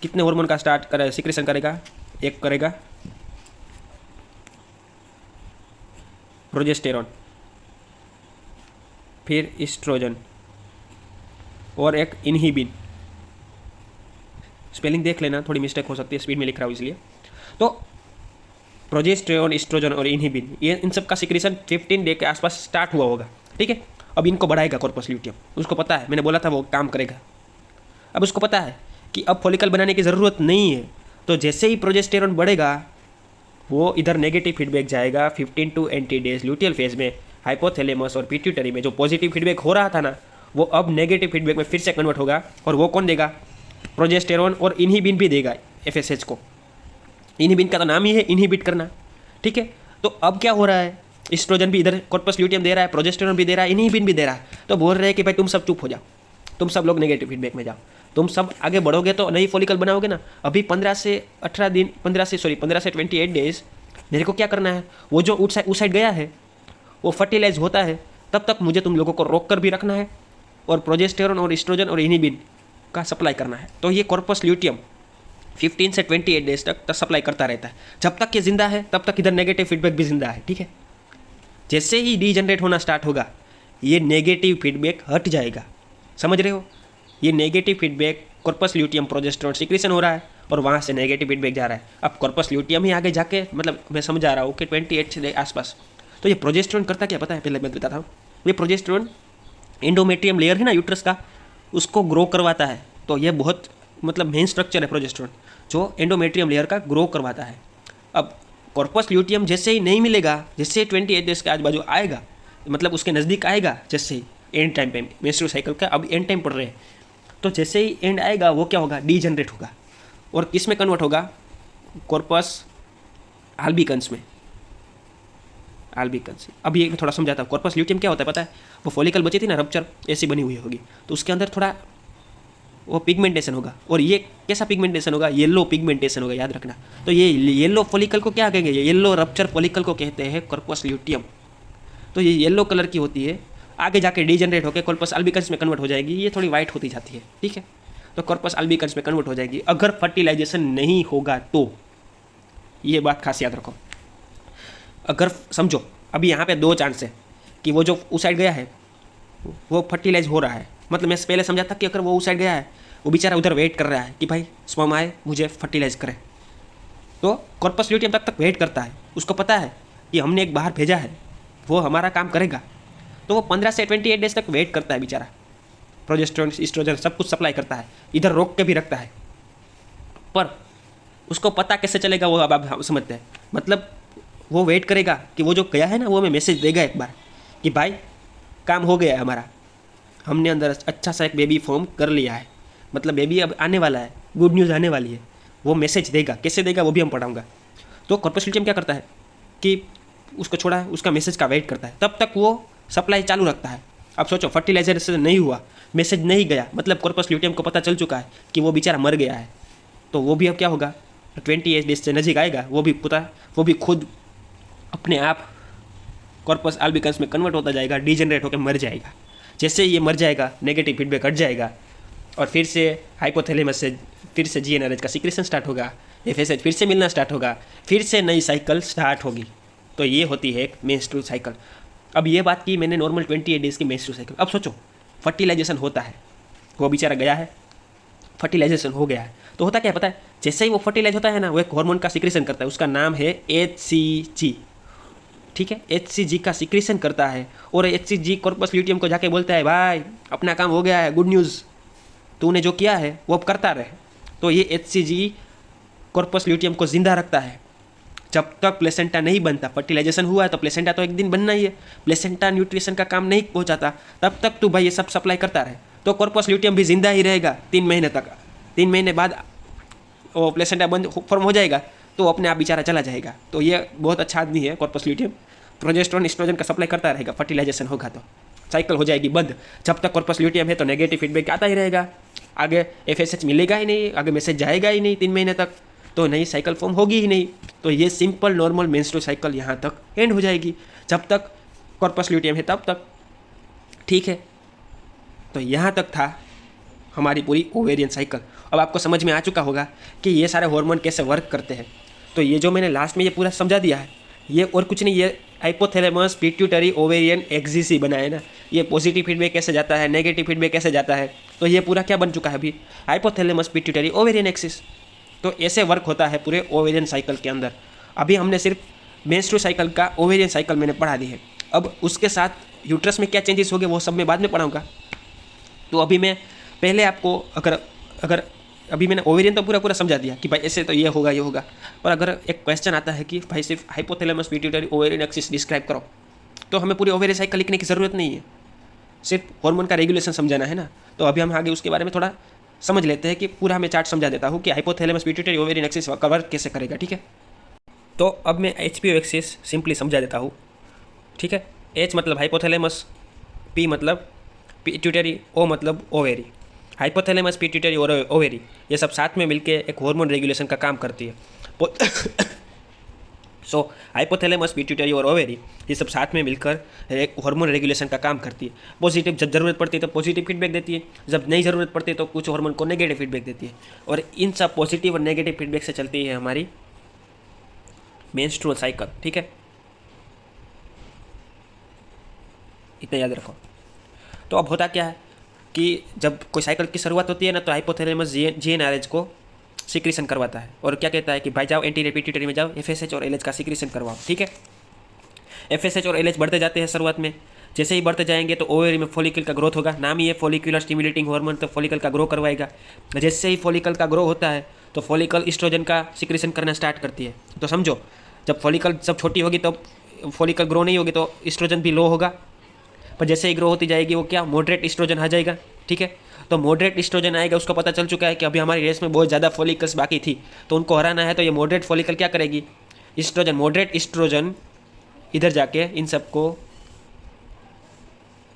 कितने हार्मोन का स्टार्ट करे सिक्रेशन करेगा, एक करेगा प्रोजेस्टेरॉन, फिर ईस्ट्रोजन और एक इनहिबिन। स्पेलिंग देख लेना, थोड़ी मिस्टेक हो सकती है, स्पीड में लिख रहा हूँ इसलिए। तो प्रोजेस्टेरॉन, ईस्ट्रोजन और इनहिबिन, ये इन सब का सिक्रेशन 15 डे के आसपास स्टार्ट हुआ होगा। ठीक है, अब इनको बढ़ाएगा कॉर्पस ल्यूटियम, उसको पता है, मैंने बोला था वो काम करेगा। अब उसको पता है कि अब फॉलिकल बनाने की ज़रूरत नहीं है, तो जैसे ही प्रोजेस्टेरॉन बढ़ेगा वो इधर नेगेटिव फीडबैक जाएगा 15 to 20 डेज ल्यूटियल फेज में हाइपोथैलेमस और पिट्यूटरी में। जो पॉजिटिव फीडबैक हो रहा था ना, वो अब नेगेटिव फीडबैक में फिर से कन्वर्ट होगा, और वो कौन देगा, प्रोजेस्टेरॉन और इनहिबिन भी देगा एफएसएच को। इनहिबिन का तो नाम ही है इनहिबिट करना। ठीक है, तो अब क्या हो रहा है, ईस्ट्रोजन भी इधर कॉर्पस ल्यूटियम दे रहा है, प्रोजेस्टेरॉन भी दे रहा है, इनहिबिन भी दे रहा है। तो बोल रहे हैं कि भाई तुम सब चुप हो जाओ, तुम सब लोग नेगेटिव फीडबैक में जाओ, तुम सब आगे बढ़ोगे तो नई फॉलिकल बनाओगे ना। अभी 15 से 28 डेज मेरे को क्या करना है, वो जो उस साइड गया है वो फर्टिलाइज होता है, तब तक मुझे तुम लोगों को रोक कर भी रखना है, और प्रोजेस्टेरॉन और ईस्ट्रोजन और इनहिबिन का सप्लाई करना है। तो ये कॉर्पस ल्यूटियम 15 से 28 डेज तक सप्लाई करता रहता है। जब तक ये जिंदा है तब तक इधर नेगेटिव फीडबैक भी जिंदा है। ठीक है, जैसे ही डीजनरेट होना स्टार्ट होगा ये नेगेटिव फीडबैक हट जाएगा। समझ रहे हो, ये negative feedback corpus luteum progesterone secretion हो रहा है और वहाँ से नेगेटिव फीडबैक जा रहा है। अब कॉर्पस ल्यूटियम ही आगे जाके मतलब मैं समझा रहा हूँ कि 28 से आसपास। तो ये प्रोजेस्टेरोन करता क्या पता है, पहले मैं बताता हूँ। ये प्रोजेस्टेरोन एंडोमेट्रियम लेयर है ना यूट्रस का, उसको ग्रो करवाता है। तो ये बहुत मतलब मेन स्ट्रक्चर है प्रोजेस्टेरोन, जो एंडोमेट्रियम लेयर का ग्रो करवाता है। अब कॉर्पस ल्यूटियम जैसे ही नहीं मिलेगा, जैसे 28 डेज के आजू बाजू आएगा, मतलब उसके नज़दीक आएगा, जैसे ही एंड टाइम पे मेंस्ट्रुअल साइकिल का अब एंड टाइम पड़ रहे हैं, तो जैसे ही एंड आएगा वो क्या होगा, डीजनरेट होगा और किस में कन्वर्ट होगा, कॉर्पस आल्बिकन्स में। आल्बिकन्स अब ये मैं थोड़ा समझाता हूँ। कॉर्पस ल्यूटियम क्या होता है पता है, वो फॉलिकल बची थी ना रप्चर ऐसी बनी हुई होगी, तो उसके अंदर थोड़ा वो पिगमेंटेशन होगा। और ये कैसा पिगमेंटेशन होगा, येलो पिगमेंटेशन होगा, याद रखना। तो ये येलो फॉलिकल को क्या कहेंगे, येलो रप्चर फॉलिकल को कहते हैं कॉर्पस ल्यूटियम। तो ये येलो कलर की होती है, आगे जाके डीजनरेट होकर कॉर्पस अल्बिकन्स में कन्वर्ट हो जाएगी, ये थोड़ी वाइट होती जाती है, ठीक है। तो कॉर्पस अल्बिकन्स में कन्वर्ट हो जाएगी अगर फर्टिलाइजेशन नहीं होगा तो। ये बात खास याद रखो। अगर समझो अभी यहाँ पे 2 चांस है कि वो जो उस साइड गया है वो फर्टिलाइज हो रहा है, मतलब मैं पहले समझा था कि अगर वो उस साइड गया है, वो बेचारा उधर वेट कर रहा है कि भाई स्पर्म आए मुझे फर्टिलाइज करे, तो कॉर्पस ल्यूटियम तक वेट करता है। उसको पता है कि हमने एक बाहर भेजा है, वो हमारा काम करेगा, तो वो 15 से 28 डेज तक वेट करता है बेचारा। प्रोजेस्टेरोन एस्ट्रोजन सब कुछ सप्लाई करता है, इधर रोक के भी रखता है। पर उसको पता कैसे चलेगा वो अब आप समझते हैं। मतलब वो वेट करेगा कि वो जो गया है ना, वो हमें मैसेज देगा एक बार कि भाई काम हो गया है हमारा, हमने अंदर अच्छा सा एक बेबी फॉर्म कर लिया है, मतलब बेबी अब आने वाला है, गुड न्यूज़ आने वाली है। वो मैसेज देगा, कैसे देगा वो भी हम पढ़ाऊँगा। तो कॉर्पस ल्यूटियम क्या करता है कि उसको छोड़ा है, उसका मैसेज का वेट करता है, तब तक वो सप्लाई चालू रखता है। अब सोचो फर्टिलाइजर से नहीं हुआ, मैसेज नहीं गया, मतलब कॉर्पस ल्यूटियम को पता चल चुका है कि वो बेचारा मर गया है, तो वो भी अब क्या होगा, 28 डेज से नज़दीक आएगा, वो भी खुद अपने आप कॉर्पस अल्बिकन्स में कन्वर्ट होता जाएगा, डीजनरेट होकर मर जाएगा। जैसे ही ये मर जाएगा, नेगेटिव फीडबैक हट जाएगा और फिर से हाइपोथैलेमस से फिर से जीएनआरएच का सीक्रेशन स्टार्ट होगा, एफएसएच फिर से मिलना स्टार्ट होगा, फिर से नई साइकिल स्टार्ट होगी। तो ये होती है एक मेंस्ट्रुअल साइकिल। अब ये बात की मैंने नॉर्मल 28 डेज़ की मेंस्ट्रुअल साइकिल। अब सोचो फर्टिलाइजेशन होता है, वो बेचारा गया है, फर्टिलाइजेशन हो गया है, तो होता क्या है पता है, जैसे ही वो फर्टिलाइज होता है ना, वो एक हार्मोन का सीक्रेशन करता है, उसका नाम है HCG, ठीक है। HCG का सीक्रेशन करता है और HCG कॉर्पस ल्यूटियम को जाके बोलता है भाई अपना काम हो गया है, गुड न्यूज़, तूने जो किया है वो अब करता रहे। तो ये HCG कॉर्पस ल्यूटियम को जिंदा रखता है जब तक प्लेसेंटा नहीं बनता। फर्टिलाइजेशन हुआ है तो प्लेसेंटा तो एक दिन बनना ही है, प्लेसेंटा न्यूट्रिशन का काम नहीं पहुंचाता, तब तक तू भाई ये सब सप्लाई करता रहे, तो कॉर्पस ल्यूटियम भी जिंदा ही रहेगा 3 महीने तक। 3 महीने बाद वो प्लेसेंटा बंद फॉर्म हो जाएगा, तो अपने आप बेचारा चला जाएगा। तो ये बहुत अच्छा आदमी है कॉर्पस ल्यूटियम, प्रोजेस्टेरोन एस्ट्रोजन का सप्लाई करता रहेगा, फर्टिलाइजेशन होगा तो साइकिल हो जाएगी बंद। जब तक कॉर्पस ल्यूटियम है तो नेगेटिव फीडबैक आता ही रहेगा, आगे एफएसएच मिलेगा ही नहीं, आगे मैसेज जाएगा ही नहीं 3 महीने तक, तो नई साइकिल फॉर्म होगी ही नहीं। तो ये सिंपल नॉर्मल मेंस्ट्रुअल साइकिल यहाँ तक एंड हो जाएगी, जब तक कॉर्पस ल्यूटियम है तब तक, ठीक है। तो यहाँ तक था हमारी पूरी ओवेरियन साइकिल। अब आपको समझ में आ चुका होगा कि ये सारे हार्मोन कैसे वर्क करते हैं। तो ये जो मैंने लास्ट में ये पूरा समझा दिया है, ये और कुछ नहीं, ये हाइपोथैलेमस पिट्यूटरी ओवेरियन एक्सिस ही बना है ना। ये पॉजिटिव फीडबैक कैसे जाता है, नेगेटिव फीडबैक कैसे जाता है, तो ये पूरा क्या बन चुका है अभी, हाइपोथैलेमस पिट्यूटरी ओवेरियन एक्सिस। तो ऐसे वर्क होता है पूरे ओवेरियन साइकिल के अंदर। अभी हमने सिर्फ मेंस्ट्रुअल साइकिल का ओवेरियन साइकिल मैंने पढ़ा दी है। अब उसके साथ यूट्रस में क्या चेंजेस हो गए वो सब मैं बाद में पढ़ाऊँगा। तो अभी मैं पहले आपको अगर अभी मैंने ओवेरियन तो पूरा समझा दिया कि भाई ऐसे तो ये होगा ये होगा, और अगर एक क्वेश्चन आता है कि भाई सिर्फ hypothalamus pituitary ovarian axis describe करो, तो हमें पूरी ओवेरियन साइकिल लिखने की ज़रूरत नहीं है, सिर्फ हार्मोन का रेगुलेशन समझाना है ना। तो अभी हम आगे उसके बारे में थोड़ा समझ लेते हैं कि पूरा मैं चार्ट समझा देता हूँ कि hypothalamus pituitary ovarian axis cover कैसे करेगा, ठीक है। तो अब मैं HPO एक्सिस सिंपली समझा देता हूँ, ठीक है। H मतलब हाइपोथैलेमस, P मतलब पिट्यूटरी, O मतलब ओवेरी। हाइपोथैलेमस पिट्यूटरी और ओवेरी ये सब साथ में मिलके एक हार्मोन रेगुलेशन का काम करती है। सो हाइपोथैलेमस पिट्यूटरी और ओवेरी ये सब साथ में मिलकर एक हार्मोन रेगुलेशन का काम करती है। पॉजिटिव जब ज़रूरत पड़ती है तो पॉजिटिव फीडबैक देती है, जब नहीं ज़रूरत पड़ती है तो कुछ हार्मोन को नेगेटिव फीडबैक देती है। और इन सब पॉजिटिव और नेगेटिव फीडबैक से चलती है हमारी मेंस्ट्रुअल साइकिल, ठीक है। इतना याद रखो। तो अब होता क्या है, कि जब कोई साइकिल की शुरुआत होती है ना तो हाइपोथैलेमस जीएनआरएच को सिक्रीशन करवाता है और क्या कहता है कि भाई जाओ एंटीरियर पिट्यूटरी में जाओ, एफएसएच और एलएच का सिक्रीशन करवाओ, ठीक है। एफएसएच और एलएच बढ़ते जाते हैं शुरुआत में, जैसे ही बढ़ते जाएंगे तो ओवरी में फॉलिकल का ग्रोथ होगा, नाम ही है फॉलिकुलर स्टिमुलेटिंग हार्मोन, तो फॉलिकल का ग्रो करवाएगा। जैसे ही फॉलिकल का ग्रो होता है तो फॉलिकल एस्ट्रोजन का सिक्रीशन करना स्टार्ट करती है। तो समझो जब फॉलिकल जब छोटी होगी तो फॉलिकल ग्रो नहीं होगी तो एस्ट्रोजन भी लो होगा, पर जैसे ही ग्रो होती जाएगी वो क्या मॉडरेट एस्ट्रोजन आ जाएगा, ठीक है। तो मॉडरेट एस्ट्रोजन आएगा, उसको पता चल चुका है कि अभी हमारी रेस में बहुत ज़्यादा फॉलिकल्स बाकी थी तो उनको हराना है, तो ये मॉडरेट फॉलिकल क्या करेगी, एस्ट्रोजन मॉडरेट एस्ट्रोजन इधर जाके इन सबको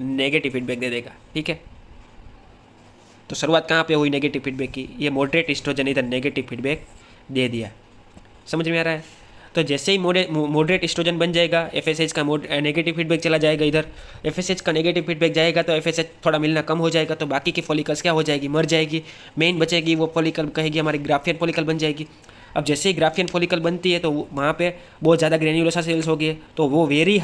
नेगेटिव फीडबैक दे देगा, ठीक है। तो शुरुआत कहाँ पे हुई नेगेटिव फीडबैक की, ये मॉडरेट एस्ट्रोजन इधर नेगेटिव फीडबैक दे दिया, समझ में आ रहा है। तो जैसे ही मॉडरेट एस्ट्रोजन बन जाएगा, एफएसएच का नेगेटिव फीडबैक चला जाएगा इधर, एफएसएच का नेगेटिव फीडबैक जाएगा तो एफएसएच थोड़ा मिलना कम हो जाएगा, तो बाकी की फॉलिकल्स क्या हो जाएगी, मर जाएगी। मेन बचेगी वो फॉलिकल कहेगी हमारी ग्राफियन फॉलिकल बन जाएगी। अब जैसे ही ग्राफियन फॉलिकल बनती है तो वहाँ पे बहुत ज़्यादा ग्रेन्युलोसा सेल्स हो गए, तो वो वेरी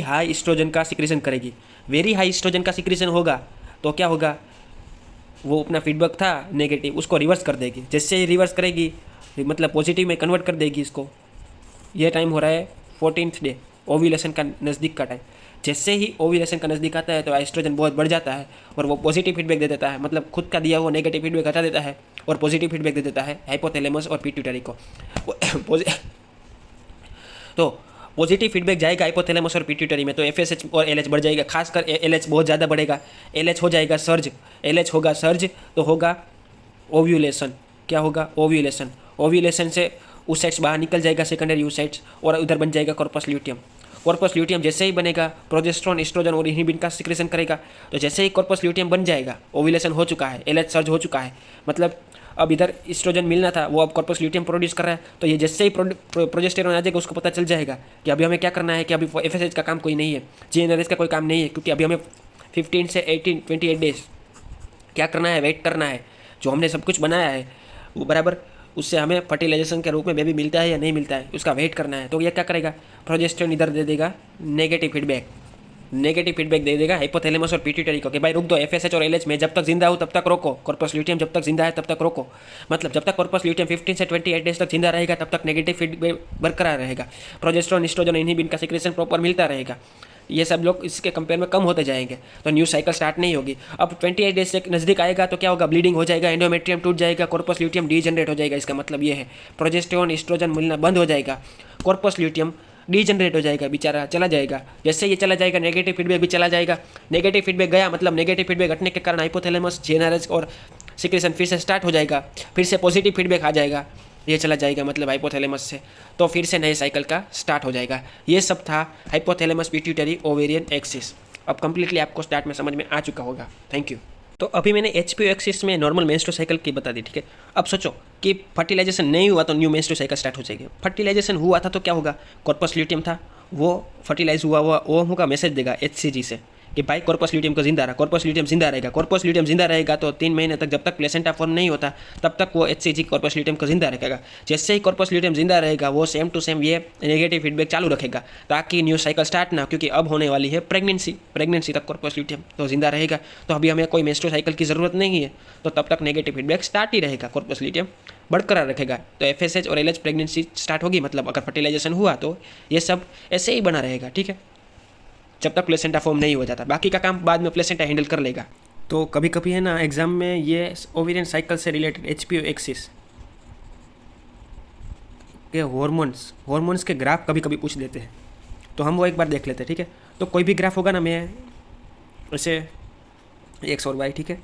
हाई एस्ट्रोजन का सिक्रीशन करेगी। वेरी हाई एस्ट्रोजन का सिक्रीशन होगा तो क्या होगा, वो अपना फीडबैक था नेगेटिव उसको रिवर्स कर देगी। जैसे ही रिवर्स करेगी मतलब पॉजिटिव में कन्वर्ट कर देगी इसको। ये टाइम हो रहा है 14th डे, ओव्यूलेशन का नज़दीक का टाइम। जैसे ही ओव्यूलेशन का नज़दीक आता है तो एस्ट्रोजन बहुत बढ़ जाता है और वो पॉजिटिव फीडबैक दे देता है, मतलब खुद का दिया हुआ नेगेटिव फीडबैक हटा देता है और पॉजिटिव फीडबैक दे देता है हाइपोथैलेमस और पिट्यूटरी को। तो पॉजिटिव फीडबैक जाएगा हाइपोथैलेमस और पिट्यूटरी में तो एफएसएच और एलएच बढ़ जाएगा, खासकर एलएच बहुत ज़्यादा बढ़ेगा। एलएच हो जाएगा सर्ज, एलएच होगा सर्ज तो होगा ओव्यूलेशन। क्या होगा, ओव्यूलेशन। ओव्यूलेशन से oocytes बाहर निकल जाएगा, सेकेंडरी oocytes, और उधर बन जाएगा कॉर्पस ल्यूटियम। कॉर्पस ल्यूटियम जैसे ही बनेगा प्रोजेस्टेरोन एस्ट्रोजन और इनहिबिन का सिक्रेशन करेगा। तो जैसे ही कॉर्पस ल्यूटियम बन जाएगा, ओव्यूलेशन हो चुका है, एलएच सर्ज हो चुका है, मतलब अब इधर एस्ट्रोजन मिलना था वो अब कॉर्पस ल्यूटियम प्रोड्यूस कर रहा है। तो ये जैसे ही प्रोजेस्टेरोन आ जाएगा उसको पता चल जाएगा कि अभी हमें क्या करना है, कि अभी एफएसएच का काम कोई नहीं है, जीएनआरएच का कोई काम नहीं है, क्योंकि अभी हमें 15 से 28 डेज क्या करना है, वेट करना है। जो हमने सब कुछ बनाया है वो बराबर उससे हमें फर्टिलाइजेशन के रूप में बेबी मिलता है या नहीं मिलता है, उसका वेट करना है। तो ये क्या करेगा, प्रोजेस्टेरोन इधर दे देगा नेगेटिव फीडबैक दे देगा हाइपोथैलेमस और पिट्यूटरी को कि भाई रुक दो, एफएसएच और एलएच में जब तक जिंदा हूँ तब तक रोको, कॉर्पस ल्यूटियम जब तक जिंदा है तब तक रोको। मतलब जब तक कॉर्पस ल्यूटियम 15 से 28 डेज तक जिंदा रहेगा तब तक नेगेटिव फीडबैक बरकरार रहेगा, प्रोजेस्टेरोन एस्ट्रोजन इनहिबिन का सिक्रेशन प्रॉपर मिलता रहेगा। ये सब लोग इसके कंपेयर में कम होते जाएंगे तो न्यू साइकिल स्टार्ट नहीं होगी। अब 28 डेज से नज़दीक आएगा तो क्या होगा, ब्लीडिंग हो जाएगा, एंडोमेट्रियम टूट जाएगा, कॉर्पस ल्यूटियम डीजनरेट हो जाएगा। इसका मतलब ये है प्रोजेस्टेरोन एस्ट्रोजन मिलना बंद हो जाएगा, कॉर्पस ल्यूटियम डीजनरेट हो जाएगा, बेचारा चला जाएगा। जैसे ये चला जाएगा नेगेटिव फीडबैक भी चला जाएगा। नेगेटिव फीडबैक गया मतलब नेगेटिव फीडबैक हटने के कारण हाइपोथैलेमस जीएनआरएच और सिक्रेशन फिर से स्टार्ट हो जाएगा, फिर से पॉजिटिव फीडबैक आ जाएगा, ये चला जाएगा मतलब हाइपोथैलेमस से, तो फिर से नए साइकिल का स्टार्ट हो जाएगा। ये सब था हाइपोथैलेमस पिट्यूटरी ओवेरियन एक्सिस। अब कंप्लीटली आपको स्टार्ट में समझ में आ चुका होगा। Thank you. तो अभी मैंने एचपीओ एक्सिस में नॉर्मल मेंस्ट्रुअल साइकिल की बता दी, ठीक है। अब सोचो कि फर्टिलाइजेशन नहीं हुआ तो न्यू मेंस्ट्रुअल साइकिल स्टार्ट हो जाएगी। फर्टिलाइजेशन हुआ था तो क्या होगा, कॉर्पस ल्यूटियम था वो फर्टिलाइज हुआ वो होगा, मैसेज देगा एचसीजी से कि भाई कॉर्पस ल्यूटियम को जिंदा रहा, कॉर्पस ल्यूटियम जिंदा रहेगा। कॉर्पस ल्यूटियम जिंदा रहेगा तो 3 महीने तक जब तक प्लेसेंटा फॉर्म नहीं होता तब तक वो एचसीजी कॉर्पस ल्यूटियम को जिंदा रखेगा। जैसे ही कॉर्पस ल्यूटियम जिंदा रहेगा वो सेम टू सेम ये नेगेटिव फीडबैक चालू रखेगा ताकि न्यू साइकिल स्टार्ट ना, क्योंकि अब होने वाली है प्रेगनेंसी तक कॉर्पस ल्यूटियम तो जिंदा रहेगा। तो अभी हमें कोई मेंस्ट्रुअल साइकिल की ज़रूरत नहीं है, तो तब तक नेगेटिव फीडबैक स्टार्ट ही रहेगा, कॉर्पस ल्यूटियम बरकरार रखेगा। तो एफएसएच और एलएच प्रेगनेंसी स्टार्ट होगी, मतलब अगर फर्टिलाइजेशन हुआ तो ये सब ऐसे ही बना रहेगा, ठीक है, जब तक प्लेसेंटा फॉर्म नहीं हो जाता। बाकी का काम बाद में प्लेसेंटा हैंडल कर लेगा। तो कभी कभी है ना एग्जाम में ये ओवेरियन साइकिल से रिलेटेड एचपीओ एक्सिस के हॉर्मोन्स के ग्राफ कभी कभी पूछ देते हैं, तो हम वो एक बार देख लेते हैं, ठीक है। तो कोई भी ग्राफ होगा ना, मैं ऐसे एक्स और वाई, ठीक है,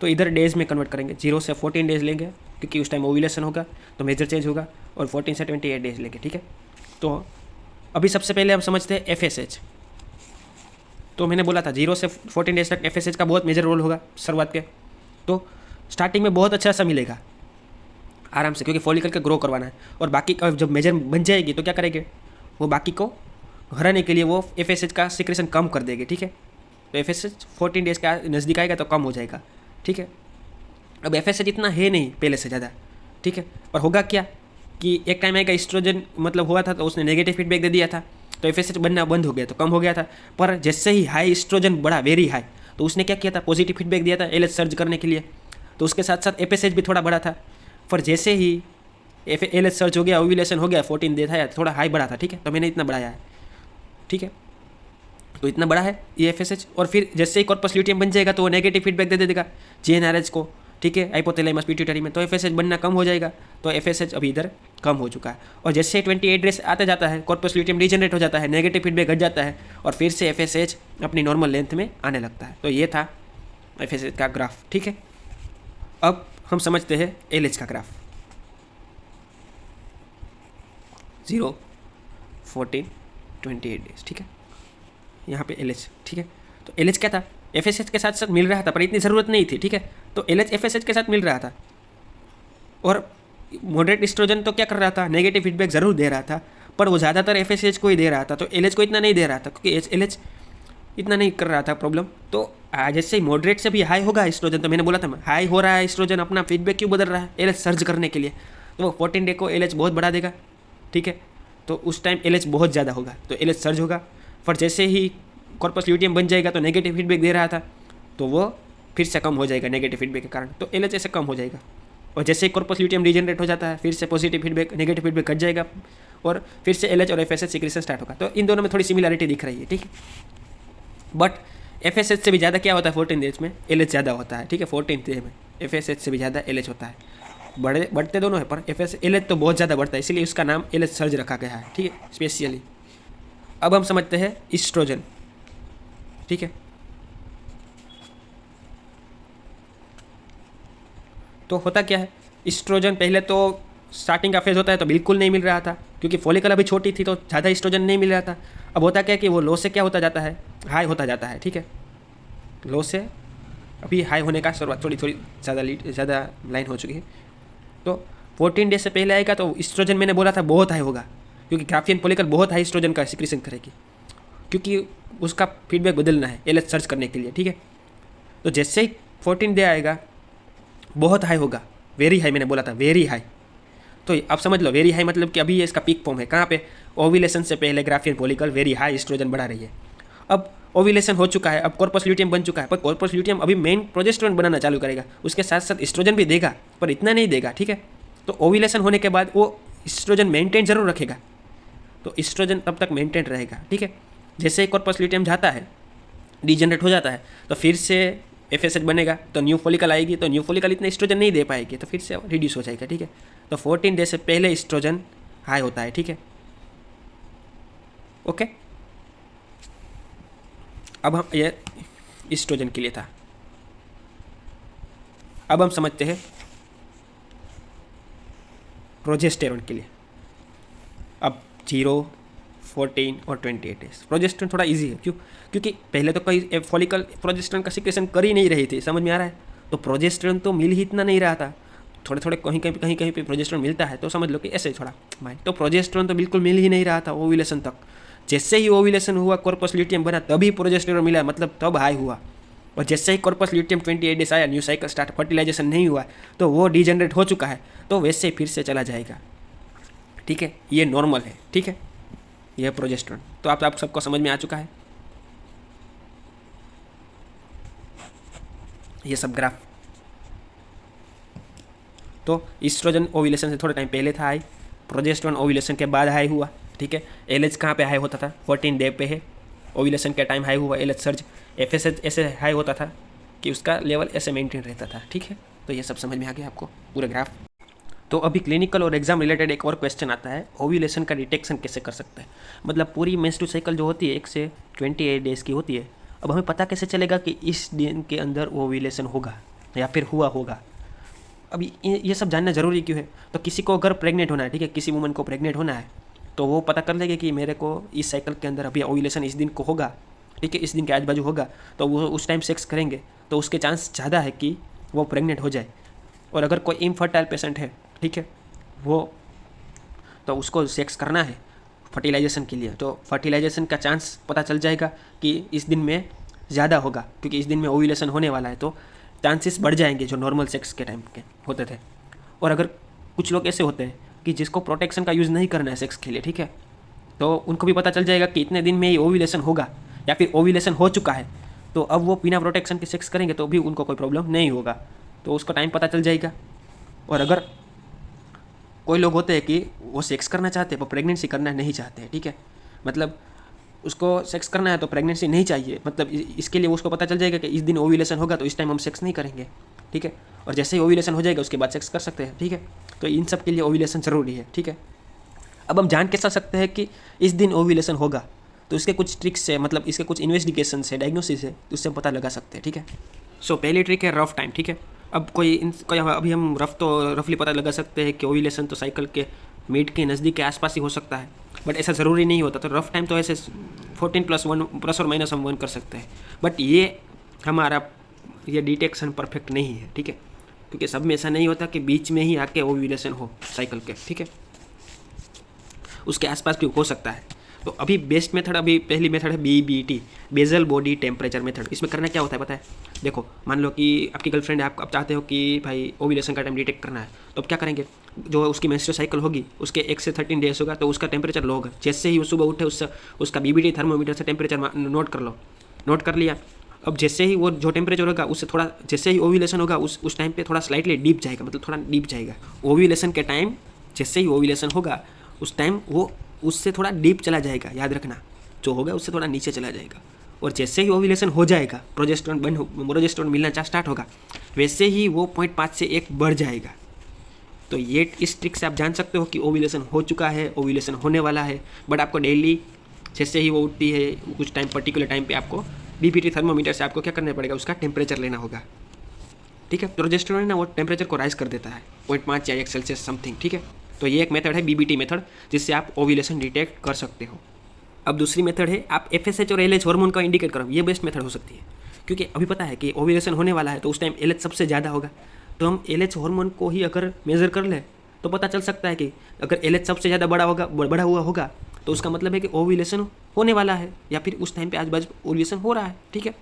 तो इधर डेज में कन्वर्ट करेंगे, 0 से 14 डेज लेंगे क्योंकि उस टाइम ओव्यूलेशन होगा तो मेजर चेंज होगा, और 14 से 28 डेज लेंगे, ठीक है। तो अभी सबसे पहले हम समझते हैं एफएसएच। तो मैंने बोला था 0 से 14 डेज तक एफएसएच का बहुत मेजर रोल होगा शुरुआत के। तो स्टार्टिंग में बहुत अच्छा सा मिलेगा आराम से, क्योंकि फॉलिकल का ग्रो करवाना है, और बाकी का जब मेजर बन जाएगी तो क्या करेंगे, वो बाकी को हराने के लिए वो एफएसएच का सिक्रेशन कम कर देंगे, ठीक है। तो एफएसएच 14 डेज का नज़दीक आएगा तो कम हो जाएगा, ठीक है। अब एफएसएच इतना है नहीं पहले से ज़्यादा, ठीक है, और होगा क्या कि एक टाइम आएगा एस्ट्रोजन मतलब हुआ था तो उसने नेगेटिव फीडबैक दे दिया था, तो एफएसएच बनना बंद हो गया, तो कम हो गया था। पर जैसे ही हाई एस्ट्रोजन बढ़ा, वेरी हाई, तो उसने क्या किया था, पॉजिटिव फीडबैक दिया था एलएच सर्ज करने के लिए। तो उसके साथ साथ एफएसएच भी थोड़ा बढ़ा था। पर जैसे ही एलएच सर्च हो गया, ओव्यूलेशन हो गया, 14 डे था, थोड़ा हाई बढ़ा था, ठीक है, तो मैंने इतना बढ़ाया है, ठीक है, तो इतना बड़ा है ये एफएसएच। और फिर जैसे ही कॉर्पस ल्यूटियम बन जाएगा तो वो नेगेटिव फीडबैक दे देगा जीएनआरएच को, ठीक है, हाइपोथैलेमस पिट्यूटरी में, तो एफएसएच बनना कम हो जाएगा। तो एफएसएच अभी इधर कम हो चुका है। और जैसे 28 डेज आते जाता है, कॉर्पस ल्यूटियम रीजनरेट हो जाता है, नेगेटिव फीडबैक घट जाता है और फिर से एफएसएच अपनी नॉर्मल लेंथ में आने लगता है। तो ये था एफएसएच का ग्राफ, ठीक है। अब हम समझते हैं एलएच का ग्राफ। 0, 14, 28 डेज, ठीक है, यहाँ पे एलएच, ठीक है। तो एलएच क्या था, एफएसएच के साथ साथ मिल रहा था, पर इतनी ज़रूरत नहीं थी, ठीक है। तो एलएच एफएसएच के साथ मिल रहा था। और मॉडरेट एस्ट्रोजन तो क्या कर रहा था, नेगेटिव फीडबैक ज़रूर दे रहा था, पर वो ज़्यादातर एफएसएच को ही दे रहा था। तो एलएच को इतना नहीं दे रहा था, क्योंकि एलएच इतना नहीं कर रहा था प्रॉब्लम। तो जैसे ही मॉडरेट से भी हाई होगा एस्ट्रोजन, तो मैंने बोला था हाई हो रहा है एस्ट्रोजन, अपना फीडबैक क्यों बदल रहा है एलएच सर्ज करने के लिए, तो वो 14 डे को एलएच बहुत बढ़ा देगा, ठीक है। तो उस टाइम एलएच बहुत ज़्यादा होगा, तो एलएच सर्ज होगा। पर जैसे ही कॉर्पस ल्यूटियम बन जाएगा, तो नेगेटिव फीडबैक दे रहा था, तो वो फिर से कम हो जाएगा नेगेटिव फीडबैक के कारण, तो एलएच ऐसे कम हो जाएगा। और जैसे ही कॉर्पस ल्यूटियम रीजनरेट हो जाता है, फिर से पॉजिटिव फीडबैक, नेगेटिव फीडबैक घट जाएगा और फिर से एलएच और एफएसएच सीक्रेशन स्टार्ट होगा। तो इन दोनों में थोड़ी सिमिलरिटी दिख रही है, ठीक है। बट एफएसएच से भी ज़्यादा क्या होता है 14 डेज में, एलएच ज़्यादा होता है, ठीक है। 14 डे में एफएसएच से भी ज़्यादा एलएच होता है। बढ़ते दोनों है, पर एलएच तो बहुत ज़्यादा बढ़ता है, इसलिए उसका नाम एलएच सर्ज रखा गया है, ठीक है, स्पेशली। अब हम समझते हैं ईस्ट्रोजन, ठीक है। तो होता क्या है, ईस्ट्रोजन पहले तो स्टार्टिंग का फेज होता है तो बिल्कुल नहीं मिल रहा था, क्योंकि फॉलिकल अभी छोटी थी तो ज़्यादा ईस्ट्रोजन नहीं मिल रहा था। अब होता क्या है कि वो लो से क्या होता जाता है, हाई होता जाता है, ठीक है। लो से अभी हाई होने का शुरुआत, थोड़ी ज़्यादा लाइन हो चुकी है। तो 14 डेज से पहले आएगा तो ईस्ट्रोजन मैंने बोला था बहुत हाई होगा, क्योंकि ग्राफियन फॉलिकल बहुत हाई ईस्ट्रोजन का सिक्रेशन करेगी, क्योंकि उसका फीडबैक बदलना है एलएच सर्च करने के लिए, ठीक है। तो जैसे ही 14 डे आएगा बहुत हाई होगा, वेरी हाई मैंने बोला था, वेरी हाई। तो आप समझ लो वेरी हाई मतलब कि अभी ये इसका पीक फॉर्म है, कहाँ पे, ओव्यूलेशन से पहले Graafian follicle very high oestrogen बढ़ा रही है। अब ओव्यूलेशन हो चुका है, अब कॉर्पस ल्यूटियम बन चुका है, पर कॉर्पस ल्यूटियम अभी मेन प्रोजेस्टेरोन बनाना चालू करेगा, उसके साथ साथ ईस्ट्रोजन भी देगा, पर इतना नहीं देगा, ठीक है। तो ओव्यूलेशन होने के बाद वो ईस्ट्रोजन मेंटेन जरूर रखेगा, तो ईस्ट्रोजन तब तक मेंटेन रहेगा, ठीक है। जैसे ही कॉर्पस ल्यूटियम जाता है, डीजनरेट हो जाता है, तो फिर से एफएसएच बनेगा, तो न्यू फॉलिकल आएगी, तो न्यू फॉलिकल इतना ईस्ट्रोजन नहीं दे पाएगी, तो फिर से रिड्यूस हो जाएगा, ठीक है। तो 14 डे से पहले ईस्ट्रोजन हाई होता है, ठीक है, ओके। अब हम ये ईस्ट्रोजन के लिए था। अब हम समझते हैं प्रोजेस्टेरोन के लिए। अब 0, 14 और 28 डेज। प्रोजेस्टेरोन थोड़ा इजी है, क्यों, क्योंकि पहले तो कोई फॉलिकल प्रोजेस्टेरोन का सिक्रेशन कर ही नहीं रही थी, समझ में आ रहा है। तो प्रोजेस्टेरोन तो मिल ही इतना नहीं रहा था, थोड़े कहीं पे प्रोजेस्टेरोन मिलता है, तो समझ लो कि ऐसे थोड़ा माइंड। तो प्रोजेस्टेरोन तो बिल्कुल मिल ही नहीं रहा था ओव्यूलेशन तक। जैसे ही ओव्यूलेशन हुआ, कॉर्पस ल्यूटियम बना, तभी प्रोजेस्टेरोन मिला, मतलब तब हाई हुआ। और जैसे ही कॉर्पस ल्यूटियम 28 डेज आया, न्यू साइकिल स्टार्ट, फर्टिलाइजेशन नहीं हुआ, तो वो डीजनरेट हो चुका है, तो वैसे फिर से चला जाएगा, ठीक है। ये नॉर्मल है, ठीक है, यह प्रोजेस्टेरोन। तो आप सबको समझ में आ चुका है ये सब ग्राफ। तो ईस्ट्रोजन ओव्यूलेशन से थोड़ा टाइम पहले था हाई, प्रोजेस्टेरोन ओव्यूलेशन के बाद हाई हुआ, ठीक है। एलएच कहाँ पे हाई होता था, 14 डे पे है, ओव्यूलेशन के टाइम हाई हुआ एलएच सर्ज। एफएसएच ऐसे हाई होता था कि उसका लेवल ऐसे मेंटेन रहता था, ठीक है। तो ये सब समझ में आ गया आपको पूरा ग्राफ। तो अभी क्लिनिकल और एग्जाम रिलेटेड एक और क्वेश्चन आता है, ओव्यूलेशन का डिटेक्शन कैसे कर सकते हैं। मतलब पूरी मेंस्ट्रुअल साइकिल जो होती है 1 से 28 डेज़ की होती है, अब हमें पता कैसे चलेगा कि इस दिन के अंदर ओव्यूलेशन होगा या फिर हुआ होगा। अभी ये सब जानना ज़रूरी क्यों है, तो किसी को अगर प्रेग्नेंट होना है, ठीक है, किसी वुमन को प्रेग्नेंट होना है, तो वो पता कर लेंगे कि मेरे को इस साइकिल के अंदर अभी ओव्यूलेशन इस दिन को होगा, ठीक है, इस दिन के आज बाजू होगा, तो वो उस टाइम सेक्स करेंगे, तो उसके चांस ज़्यादा है कि वो प्रेग्नेंट हो जाए। और अगर कोई इनफर्टाइल पेशेंट है, ठीक है, वो तो उसको सेक्स करना है फर्टिलाइजेशन के लिए, तो फर्टिलाइजेशन का चांस पता चल जाएगा कि इस दिन में ज़्यादा होगा, क्योंकि इस दिन में ओव्यूलेशन होने वाला है, तो चांसेस बढ़ जाएंगे जो नॉर्मल सेक्स के टाइम के होते थे। और अगर कुछ लोग ऐसे होते हैं कि जिसको प्रोटेक्शन का यूज़ नहीं करना है सेक्स के लिए, ठीक है, तो उनको भी पता चल जाएगा कि इतने दिन में ही ओव्यूलेशन होगा या फिर ओव्यूलेशन हो चुका है, तो अब वो बिना प्रोटेक्शन के सेक्स करेंगे तो भी उनको कोई प्रॉब्लम नहीं होगा, तो उसका टाइम पता चल जाएगा। और अगर कोई लोग होते हैं कि वो सेक्स करना चाहते हैं पर प्रेगनेंसी करना नहीं चाहते हैं, ठीक है, मतलब उसको सेक्स करना है तो प्रेगनेंसी नहीं चाहिए, मतलब इसके लिए उसको पता चल जाएगा कि इस दिन ओव्यूलेशन होगा तो इस टाइम हम सेक्स नहीं करेंगे, ठीक है, और जैसे ही ओव्यूलेशन हो जाएगा उसके बाद सेक्स कर सकते हैं, ठीक है। तो इन सब के लिए ओव्यूलेशन ज़रूरी है, ठीक है। अब हम जान कैसा सकते हैं कि इस दिन ओव्यूलेशन होगा, तो इसके कुछ ट्रिक्स है, मतलब इसके कुछ इन्वेस्टिगेशन है, डायग्नोसिस है, तो उससे हम पता लगा सकते हैं, ठीक है। सो पहली ट्रिक है रफ टाइम, ठीक है। अब कोई अभी हम रफली पता लगा सकते हैं कि ओव्यूलेशन तो साइकिल के मिड के नज़दीक के आसपास ही हो सकता है, बट ऐसा ज़रूरी नहीं होता, तो रफ टाइम तो ऐसे 14+1 प्लस और माइनस हम 1 कर सकते हैं, बट ये डिटेक्शन परफेक्ट नहीं है, ठीक है, क्योंकि सब में ऐसा नहीं होता कि बीच में ही आके ओव्यूलेशन हो साइकिल के, ठीक है, उसके आसपास भी हो सकता है। तो अभी बेस्ट मेथड, अभी पहली मेथड है BBT, bezel body temperature method. इसमें करना क्या होता है पता है, देखो मान लो कि आपकी गर्लफ्रेंड है, आप चाहते हो कि भाई ओव्यूलेशन का टाइम डिटेक्ट करना है, तो अब क्या करेंगे, जो उसकी मेंस्ट्रुअल साइकिल होगी उसके 1 से 13 डेज होगा, तो उसका टेम्परेचर लो होगा, जैसे ही वो सुबह उठे उसका BBT थर्मोमीटर से टेम्परेचर नोट कर लो, नोट कर लिया। अब जैसे ही वो जो टेम्परेचर होगा उससे थोड़ा, जैसे ही ओव्यूलेशन होगा उस टाइम पे थोड़ा स्लाइटली डीप जाएगा, मतलब थोड़ा डीप जाएगा। ओव्यूलेशन के टाइम जैसे ही ओव्यूलेशन होगा उस टाइम वो उससे थोड़ा डीप चला जाएगा, याद रखना, जो होगा उससे थोड़ा नीचे चला जाएगा। और जैसे ही ओव्यूलेशन हो जाएगा, प्रोजेस्टेरोन मिलना स्टार्ट होगा, वैसे ही वो 0.5 से 1 बढ़ जाएगा। तो ये इस ट्रिक से आप जान सकते हो कि ओव्यूलेशन हो चुका है, ओव्यूलेशन होने वाला है। बट आपको डेली जैसे ही वो उठती है कुछ टाइम, पर्टिकुलर टाइम पे आपको BBT थर्मोमीटर से आपको क्या करना पड़ेगा, उसका टेम्परेचर लेना होगा, ठीक है। प्रोजेस्टेरोन ना वो टेम्परेचर को राइज कर देता है 0.5 या 1 सेल्सियस समथिंग, ठीक है। तो ये एक मेथड है BBT मेथड, जिससे आप ओव्यूलेशन डिटेक्ट कर सकते हो। अब दूसरी मेथड है आप FSH और LH हार्मोन का इंडिकेट करो, ये बेस्ट मेथड हो सकती है, क्योंकि अभी पता है कि ओव्यूलेशन होने वाला है तो उस टाइम LH सबसे ज़्यादा होगा, तो हम LH हार्मोन को ही अगर मेज़र कर ले तो पता चल सकता है कि अगर LH सबसे ज़्यादा बढ़ा हुआ होगा तो उसका मतलब है कि ओव्यूलेशन होने वाला है, या फिर उस टाइम पे आज बाजू ओव्यूलेशन हो रहा है, ठीक है।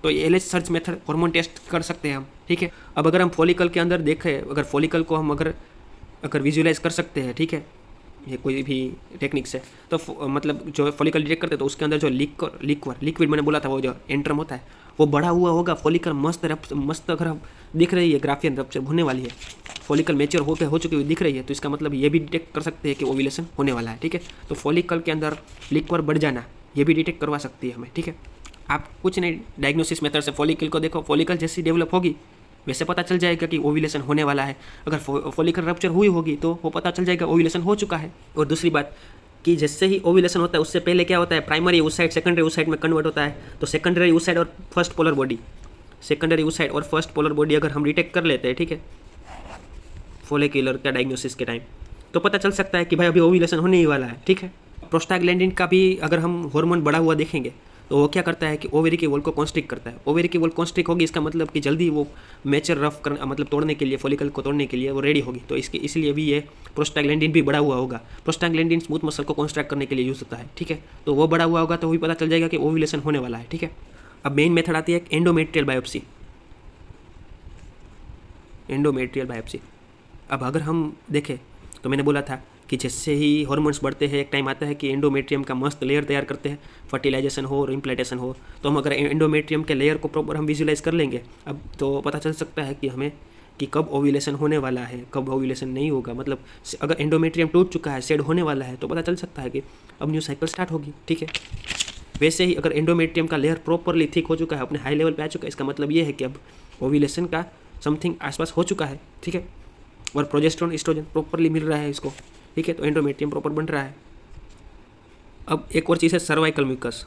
तो ये LH search method hormone test कर सकते हैं हम, ठीक है। अब अगर हम फॉलिकल के अंदर देखें, अगर फॉलिकल को हम अगर विजुअलाइज कर सकते हैं, ठीक है, ये कोई भी टेक्निक से, तो मतलब जो फॉलिकल डिटेक्ट करते हैं तो उसके अंदर जो लिक्विड मैंने बोला था, वो जो एंट्रम होता है वो बढ़ा हुआ होगा, फॉलिकल मस्त अगर दिख रही है, ग्राफियन रप्चर होने वाली है, फॉलिकल मैच्योर हो चुकी हुई दिख रही है, तो इसका मतलब ये भी डिटेक्ट कर सकते हैं कि ओव्यूलेशन होने वाला है, ठीक है। तो फॉलिकल के अंदर लिक्विड बढ़ जाना ये भी डिटेक्ट करवा सकती है हमें, ठीक है। आप कुछ नहीं, डायग्नोसिस मेथड से फॉलिकल को देखो, फॉलिकल जैसी डेवलप होगी वैसे पता चल जाएगा कि ओव्यूलेशन होने वाला है। अगर फॉलिकल रप्चर हुई होगी तो वो पता चल जाएगा ओव्यूलेशन हो चुका है। और दूसरी बात कि जैसे ही ओव्यूलेशन होता है उससे पहले क्या होता है, प्राइमरी उस साइड सेकेंडरी उस साइड में कन्वर्ट होता है, तो सेकेंडरी उस साइड और फर्स्ट पोलर बॉडी अगर हम डिटेक्ट कर लेते हैं, ठीक है, फॉलिकुलर का डायग्नोसिस के टाइम, तो पता चल सकता है कि भाई अभी ओव्यूलेशन होने ही वाला है, ठीक है। प्रोस्टाग्लैंडिन का भी अगर हम हार्मोन बढ़ा हुआ देखेंगे तो वो क्या करता है कि ओवेरी की वॉल को कॉन्स्ट्रिक्ट करता है। ओवेरी की वॉल कॉन्स्ट्रिक्ट होगी, इसका मतलब कि जल्दी वो मैचर रफ करना, मतलब तोड़ने के लिए, फॉलिकल को तोड़ने के लिए वो रेडी होगी, तो इसलिए भी ये प्रोस्टाग्लैंडिन भी बढ़ा हुआ होगा। प्रोस्टाग्लैंडिन स्मूथ मसल को कॉन्स्ट्रैक्ट करने के लिए यूज़ होता है, ठीक है, तो वो बढ़ा हुआ होगा तो भी पता चल जाएगा कि ओव्यूलेशन होने वाला है, ठीक है। अब मेन मेथड आती है एंडोमेट्रियल बायोप्सी। अब अगर हम देखें तो मैंने बोला था कि जैसे ही हार्मोन्स बढ़ते हैं एक टाइम आता है कि एंडोमेट्रियम का मस्त लेयर तैयार करते हैं, फर्टिलाइजेशन हो और इम्प्लांटेशन हो, तो हम अगर एंडोमेट्रियम के लेयर को प्रॉपर हम विजुलाइज कर लेंगे अब तो पता चल सकता है कि हमें कि कब ओव्यूलेशन होने वाला है, कब ओव्यूलेशन नहीं होगा। मतलब अगर एंडोमेट्रियम टूट चुका है, शेड होने वाला है, तो पता चल सकता है कि अब न्यू साइकिल स्टार्ट होगी, ठीक है। वैसे ही अगर एंडोमेट्रियम का लेयर प्रॉपरली थिक हो चुका है, अपने हाई लेवल पे आ चुका है, इसका मतलब ये है कि अब ओव्यूलेशन का समथिंग आसपास हो चुका है, ठीक है, और प्रोजेस्टेरोन एस्ट्रोजन प्रॉपरली मिल रहा है इसको, ठीक है, तो एंडोमेट्रियम प्रॉपर बन रहा है। अब एक और चीज़ है सर्वाइकल म्यूकस।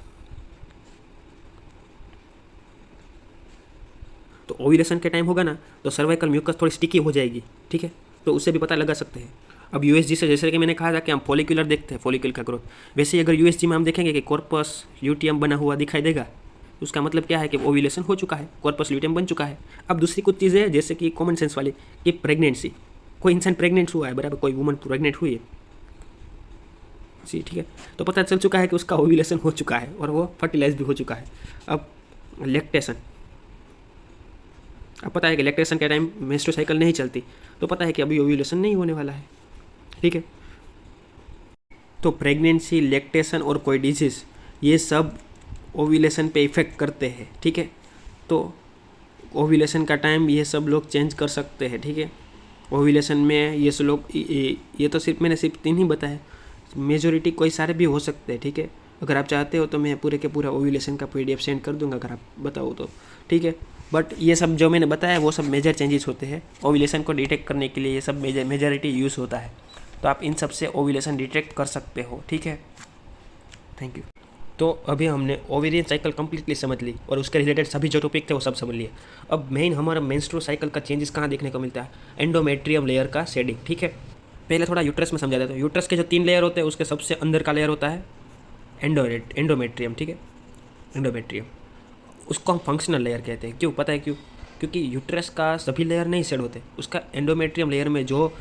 तो ओव्यूलेशन के टाइम होगा ना तो सर्वाइकल म्यूकस थोड़ी स्टिकी हो जाएगी, ठीक है, तो उससे भी पता लगा सकते हैं। अब यूएसजी से जैसे कि मैंने कहा था कि हम फॉलिकुलर देखते हैं, फॉलिकल का ग्रोथ, वैसे ही अगर यूएसजी में हम देखेंगे कि कॉर्पस ल्यूटियम बना हुआ दिखाई देगा, उसका मतलब क्या है कि ओव्यूलेशन हो चुका है, कॉर्पस ल्यूटियम बन चुका है। अब दूसरी कुछ चीज़ें हैं जैसे कि कॉमन सेंस वाली कि प्रेगनेंसी, कोई इंसान प्रेग्नेंट हुआ है, बराबर, कोई वुमन प्रेग्नेंट हुई है जी, ठीक है, तो पता चल चुका है कि उसका ओव्यूलेशन हो चुका है और वो फर्टिलाइज भी हो चुका है। अब लैक्टेशन, अब पता है कि लैक्टेशन के टाइम मेंस्ट्रुअल साइकिल नहीं चलती, तो पता है कि अभी ओव्यूलेशन नहीं होने वाला है, ठीक है। तो प्रेगनेंसी, लैक्टेशन और कोई डिजीज़, ये सब ओव्यूलेशन पे इफ़ेक्ट करते हैं, ठीक है। तो ओव्यूलेशन का टाइम ये सब लोग चेंज कर सकते हैं, ठीक है। ओव्यूलेशन में ये सब लोग ये तो मैंने सिर्फ 3 ही बताए, मेजोरिटी कोई सारे भी हो सकते हैं, ठीक है। अगर आप चाहते हो तो मैं पूरे के पूरा ओव्यूलेशन का PDF सेंड कर दूंगा अगर आप बताओ तो, ठीक है। बट ये सब जो मैंने बताया वो सब मेजर चेंजेस होते हैं ओव्यूलेशन को डिटेक्ट करने के लिए, ये सब मेजॉरिटी यूज़ होता है। तो आप इन सब से ओव्यूलेशन डिटेक्ट कर सकते हो, ठीक है। Thank you. तो अभी हमने ओवेरियन साइकिल कम्प्लीटली समझ ली और उसके रिलेटेड सभी जो टॉपिक थे वो सब समझ लिए। अब मेन हमारा मेंस्ट्रुअल साइकिल का चेंजेस कहाँ देखने को मिलता है, एंडोमेट्रियम लेयर का शेडिंग, ठीक है। पहले थोड़ा यूट्रस में समझा देता हूँ। यूट्रस के जो 3 लेयर होते हैं उसके सबसे अंदर का लेयर होता है एंडोमेट्रियम, ठीक है, एंडोमेट्रियम। उसको हम फंक्शनल लेयर कहते हैं। क्यों पता है क्यों? क्योंकि यूट्रस का सभी लेयर नहीं सेड होते, उसका एंडोमेट्रियम लेयर में जो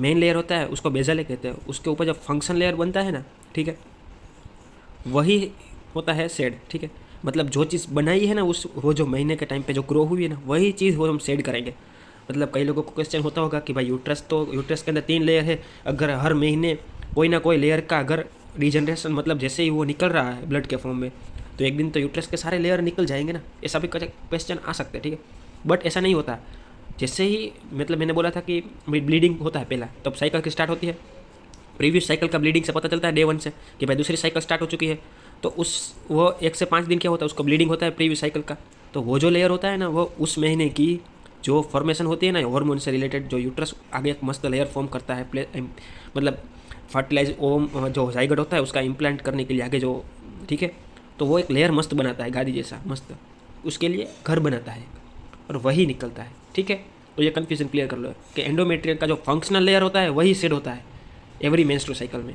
मेन लेयर होता है उसको बेजल कहते हैं, उसके ऊपर जब फंक्शन लेयर बनता है ना, ठीक है, वही होता है सेड, ठीक है। मतलब जो चीज़ बनाई है ना वो जो महीने के टाइम पे जो ग्रो हुई है ना वही चीज़ वो हम सेड करेंगे। मतलब कई लोगों को क्वेश्चन होता होगा कि भाई यूट्रस के अंदर 3 लेयर है, अगर हर महीने कोई ना कोई लेयर का अगर रीजनरेशन मतलब जैसे ही वो निकल रहा है ब्लड के फॉर्म में, तो एक दिन तो यूट्रस के सारे लेयर निकल जाएंगे ना, ऐसा भी क्वेश्चन आ सकते हैं, ठीक है। बट ऐसा नहीं होता। जैसे ही मतलब मैंने बोला था कि ब्लीडिंग होता है पहला, तब साइकिल की स्टार्ट होती है। प्रीवियस साइकिल का ब्लीडिंग से पता चलता है डे 1 से कि भाई दूसरी साइकिल स्टार्ट हो चुकी है। तो वो 1 से 5 दिन क्या होता है उसको ब्लीडिंग होता है प्रीवियस साइकिल का। तो वो जो लेयर होता है ना वो उस महीने की जो फॉर्मेशन होती है ना हार्मोन से रिलेटेड, जो यूट्रस आगे एक मस्त लेयर फॉर्म करता है मतलब फर्टिलाइज ओम जो जाइगोट होता है उसका इम्प्लांट करने के लिए आगे जो, ठीक है। तो वो एक लेयर मस्त बनाता है गादी जैसा मस्त, उसके लिए घर बनाता है और वही निकलता है, ठीक है। तो ये कन्फ्यूजन क्लियर कर लो कि एंडोमेट्रियम का जो फंक्शनल लेयर होता है वही सेड होता है एवरी मेंस्ट्रुअल साइकिल में।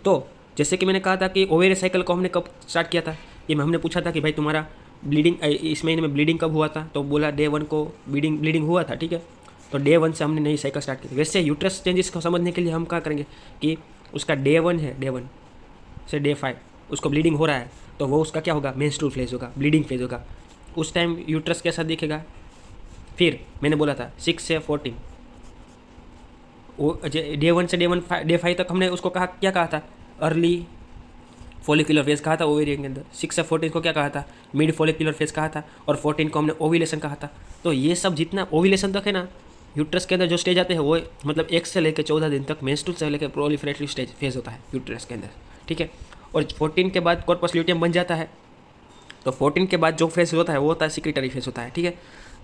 तो जैसे कि मैंने कहा था कि ओवेरियन साइकिल को हमने कब स्टार्ट किया था, ये हमने पूछा था कि भाई तुम्हारा ब्लीडिंग इस महीने में ब्लीडिंग कब हुआ था, तो बोला डे 1 को ब्लीडिंग हुआ था, ठीक है। तो डे 1 से हमने नई साइकिल स्टार्ट की थी। वैसे यूट्रस चेंजेस को समझने के लिए हम क्या करेंगे कि उसका डे 1 है, डे 1 से डे 5 उसको ब्लीडिंग हो रहा है, तो वो उसका क्या होगा, मेंस्ट्रुअल फेज होगा, ब्लीडिंग फेज होगा। उस टाइम यूट्रस कैसा दिखेगा। फिर मैंने बोला था 6 से 14 वो डे 1 से डे 5 तक हमने उसको कहा, क्या कहा था, अर्ली फॉलिकुलर फेज कहा था ओवेरियन के अंदर। 6 से 14 को क्या कहा था, मिड फॉलिकुलर फेज कहा था, और 14 को हमने ओव्यूलेशन कहा था। तो ये सब जितना ओव्यूलेशन तक है ना यूट्रस के अंदर जो स्टेज आते हैं वो मतलब 1 से लेकर 14 दिन तक मेंस्ट्रुअल से लेकर प्रोलिफरेटिव स्टेज फेज होता है यूट्रस के अंदर, ठीक है। और 14 के बाद कॉर्पस ल्यूटियम बन जाता है। तो 14 के बाद जो फेज होता है वो होता है सिक्रेटरी फेज होता है, ठीक है।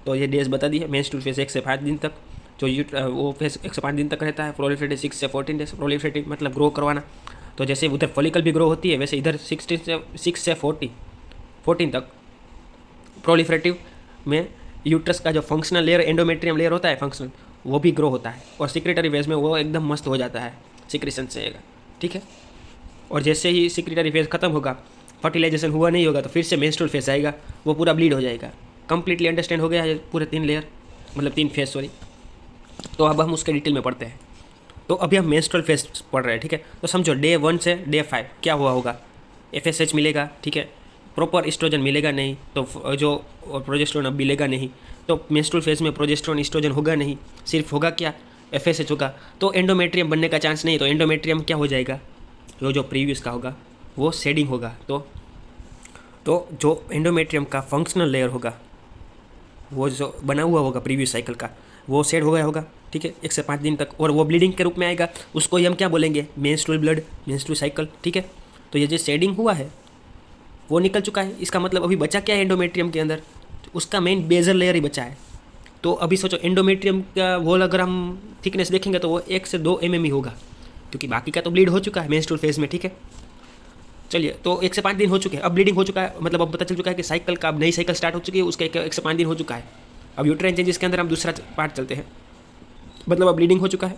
तो ये डेज बता दी है। मेंस्ट्रुअल फेज 1 से 5 दिन तक, जो वो फेज 1 से 5 दिन तक रहता है। प्रोलिफरेटिव 6 से 14 डेज, प्रोलिफरेटिव मतलब ग्रो करवाना। तो जैसे उधर फॉलिकल भी ग्रो होती है वैसे इधर 6 से 14 तक प्रोलिफरेटिव में यूट्रस का जो फंक्शनल लेयर एंडोमेट्रियम लेयर होता है फंक्शनल, वो भी ग्रो होता है। और सिक्रेटरी फेज में वो एकदम मस्त हो जाता है, सिक्रेशन से, ठीक है। और जैसे ही सिक्रेटरी फेज खत्म होगा, फर्टिलाइजेशन हुआ नहीं होगा, तो फिर से मेंस्ट्रुअल फेज आएगा, वो पूरा ब्लीड हो जाएगा। कंप्लीटली अंडरस्टैंड हो गया है पूरे 3 लेयर मतलब 3 फेज, सॉरी। तो अब हम उसके डिटेल में पढ़ते हैं। तो अभी हम मेंस्ट्रुअल फेज पढ़ रहे हैं, ठीक है। तो समझो डे 1 से डे 5 क्या हुआ होगा, FSH मिलेगा, ठीक है। प्रॉपर एस्ट्रोजन मिलेगा नहीं, तो जो प्रोजेस्टेरोन अब मिलेगा नहीं, तो मेंस्ट्रुअल फेज में प्रोजेस्टेरोन एस्ट्रोजन होगा नहीं, सिर्फ होगा क्या, FSH होगा। तो एंडोमेट्रियम बनने का चांस नहीं, तो एंडोमेट्रियम क्या हो जाएगा, जो प्रीवियस का होगा वो शेडिंग होगा। तो जो एंडोमेट्रियम का फंक्शनल लेयर होगा वो जो बना हुआ होगा प्रीवियस साइकिल का वो सेड हो गया होगा, ठीक है, 1 से 5 दिन तक। और वो ब्लीडिंग के रूप में आएगा, उसको ही हम क्या बोलेंगे, मेंस्ट्रुअल ब्लड, मेंस्ट्रुअल साइकिल, ठीक है। तो ये जो शेडिंग हुआ है वो निकल चुका है। इसका मतलब अभी बचा क्या है एंडोमेट्रियम के अंदर, उसका मेन बेजल लेयर ही बचा है। तो अभी सोचो एंडोमेट्रियम का वॉल अगर हम थिकनेस देखेंगे तो वो 1 से 2 mm ही होगा, क्योंकि बाकी का तो ब्लीड हो चुका है मेंस्ट्रुअल फेज में, ठीक है। चलिए, तो 1 से 5 दिन हो चुके हैं, अब ब्लीडिंग हो चुका है, मतलब अब पता चल चुका है कि साइकिल का अब नई साइकिल स्टार्ट हो चुकी है, उसका 1 से 5 दिन हो चुका है। अब यूट्राइन चेंजेस के अंदर हम दूसरा पार्ट चलते हैं, मतलब अब ब्लीडिंग हो चुका है,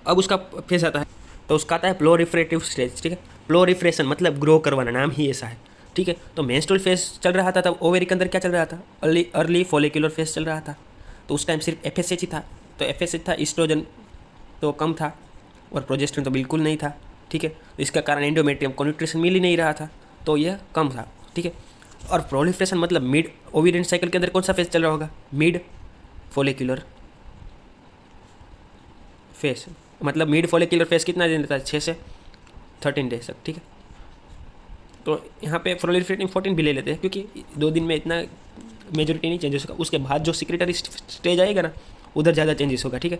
अब उसका फेज आता है। तो उसका आता है प्लोरिफरेटिव स्टेज, ठीक है। प्लोरिफरेशन मतलब ग्रो करवाना, नाम ही ऐसा है, ठीक है। तो मेंस्ट्रुअल फेज चल रहा था, तब ओवेरी के अंदर क्या चल रहा था, अर्ली फॉलिकुलर फेज चल रहा था। तो उस टाइम सिर्फ FSH ही था, तो FSH था, एस्ट्रोजन तो कम था और प्रोजेस्टेरोन तो बिल्कुल नहीं था, ठीक है। तो इसका कारण एंडोमेट्रियम को न्यूट्रिशन मिल ही नहीं रहा था, तो यह कम था, ठीक है। और प्रोलिफरेशन मतलब मिड ओवेरियन साइकिल के अंदर कौन सा फेज चल रहा होगा, मिड फॉलिकुलर फेज। मतलब मिड फॉलिकुलर फेज कितना दिन रहता है, 6 से 13 डेज तक, ठीक है। तो यहाँ पे प्रोलिफरेटिंग 14 भी ले लेते हैं, क्योंकि 2 दिन में इतना मेजोरिटी नहीं चेंजेस होगा। उसके बाद जो सिक्रेटरी स्टेज आएगा ना, उधर ज़्यादा चेंजेस होगा, ठीक है।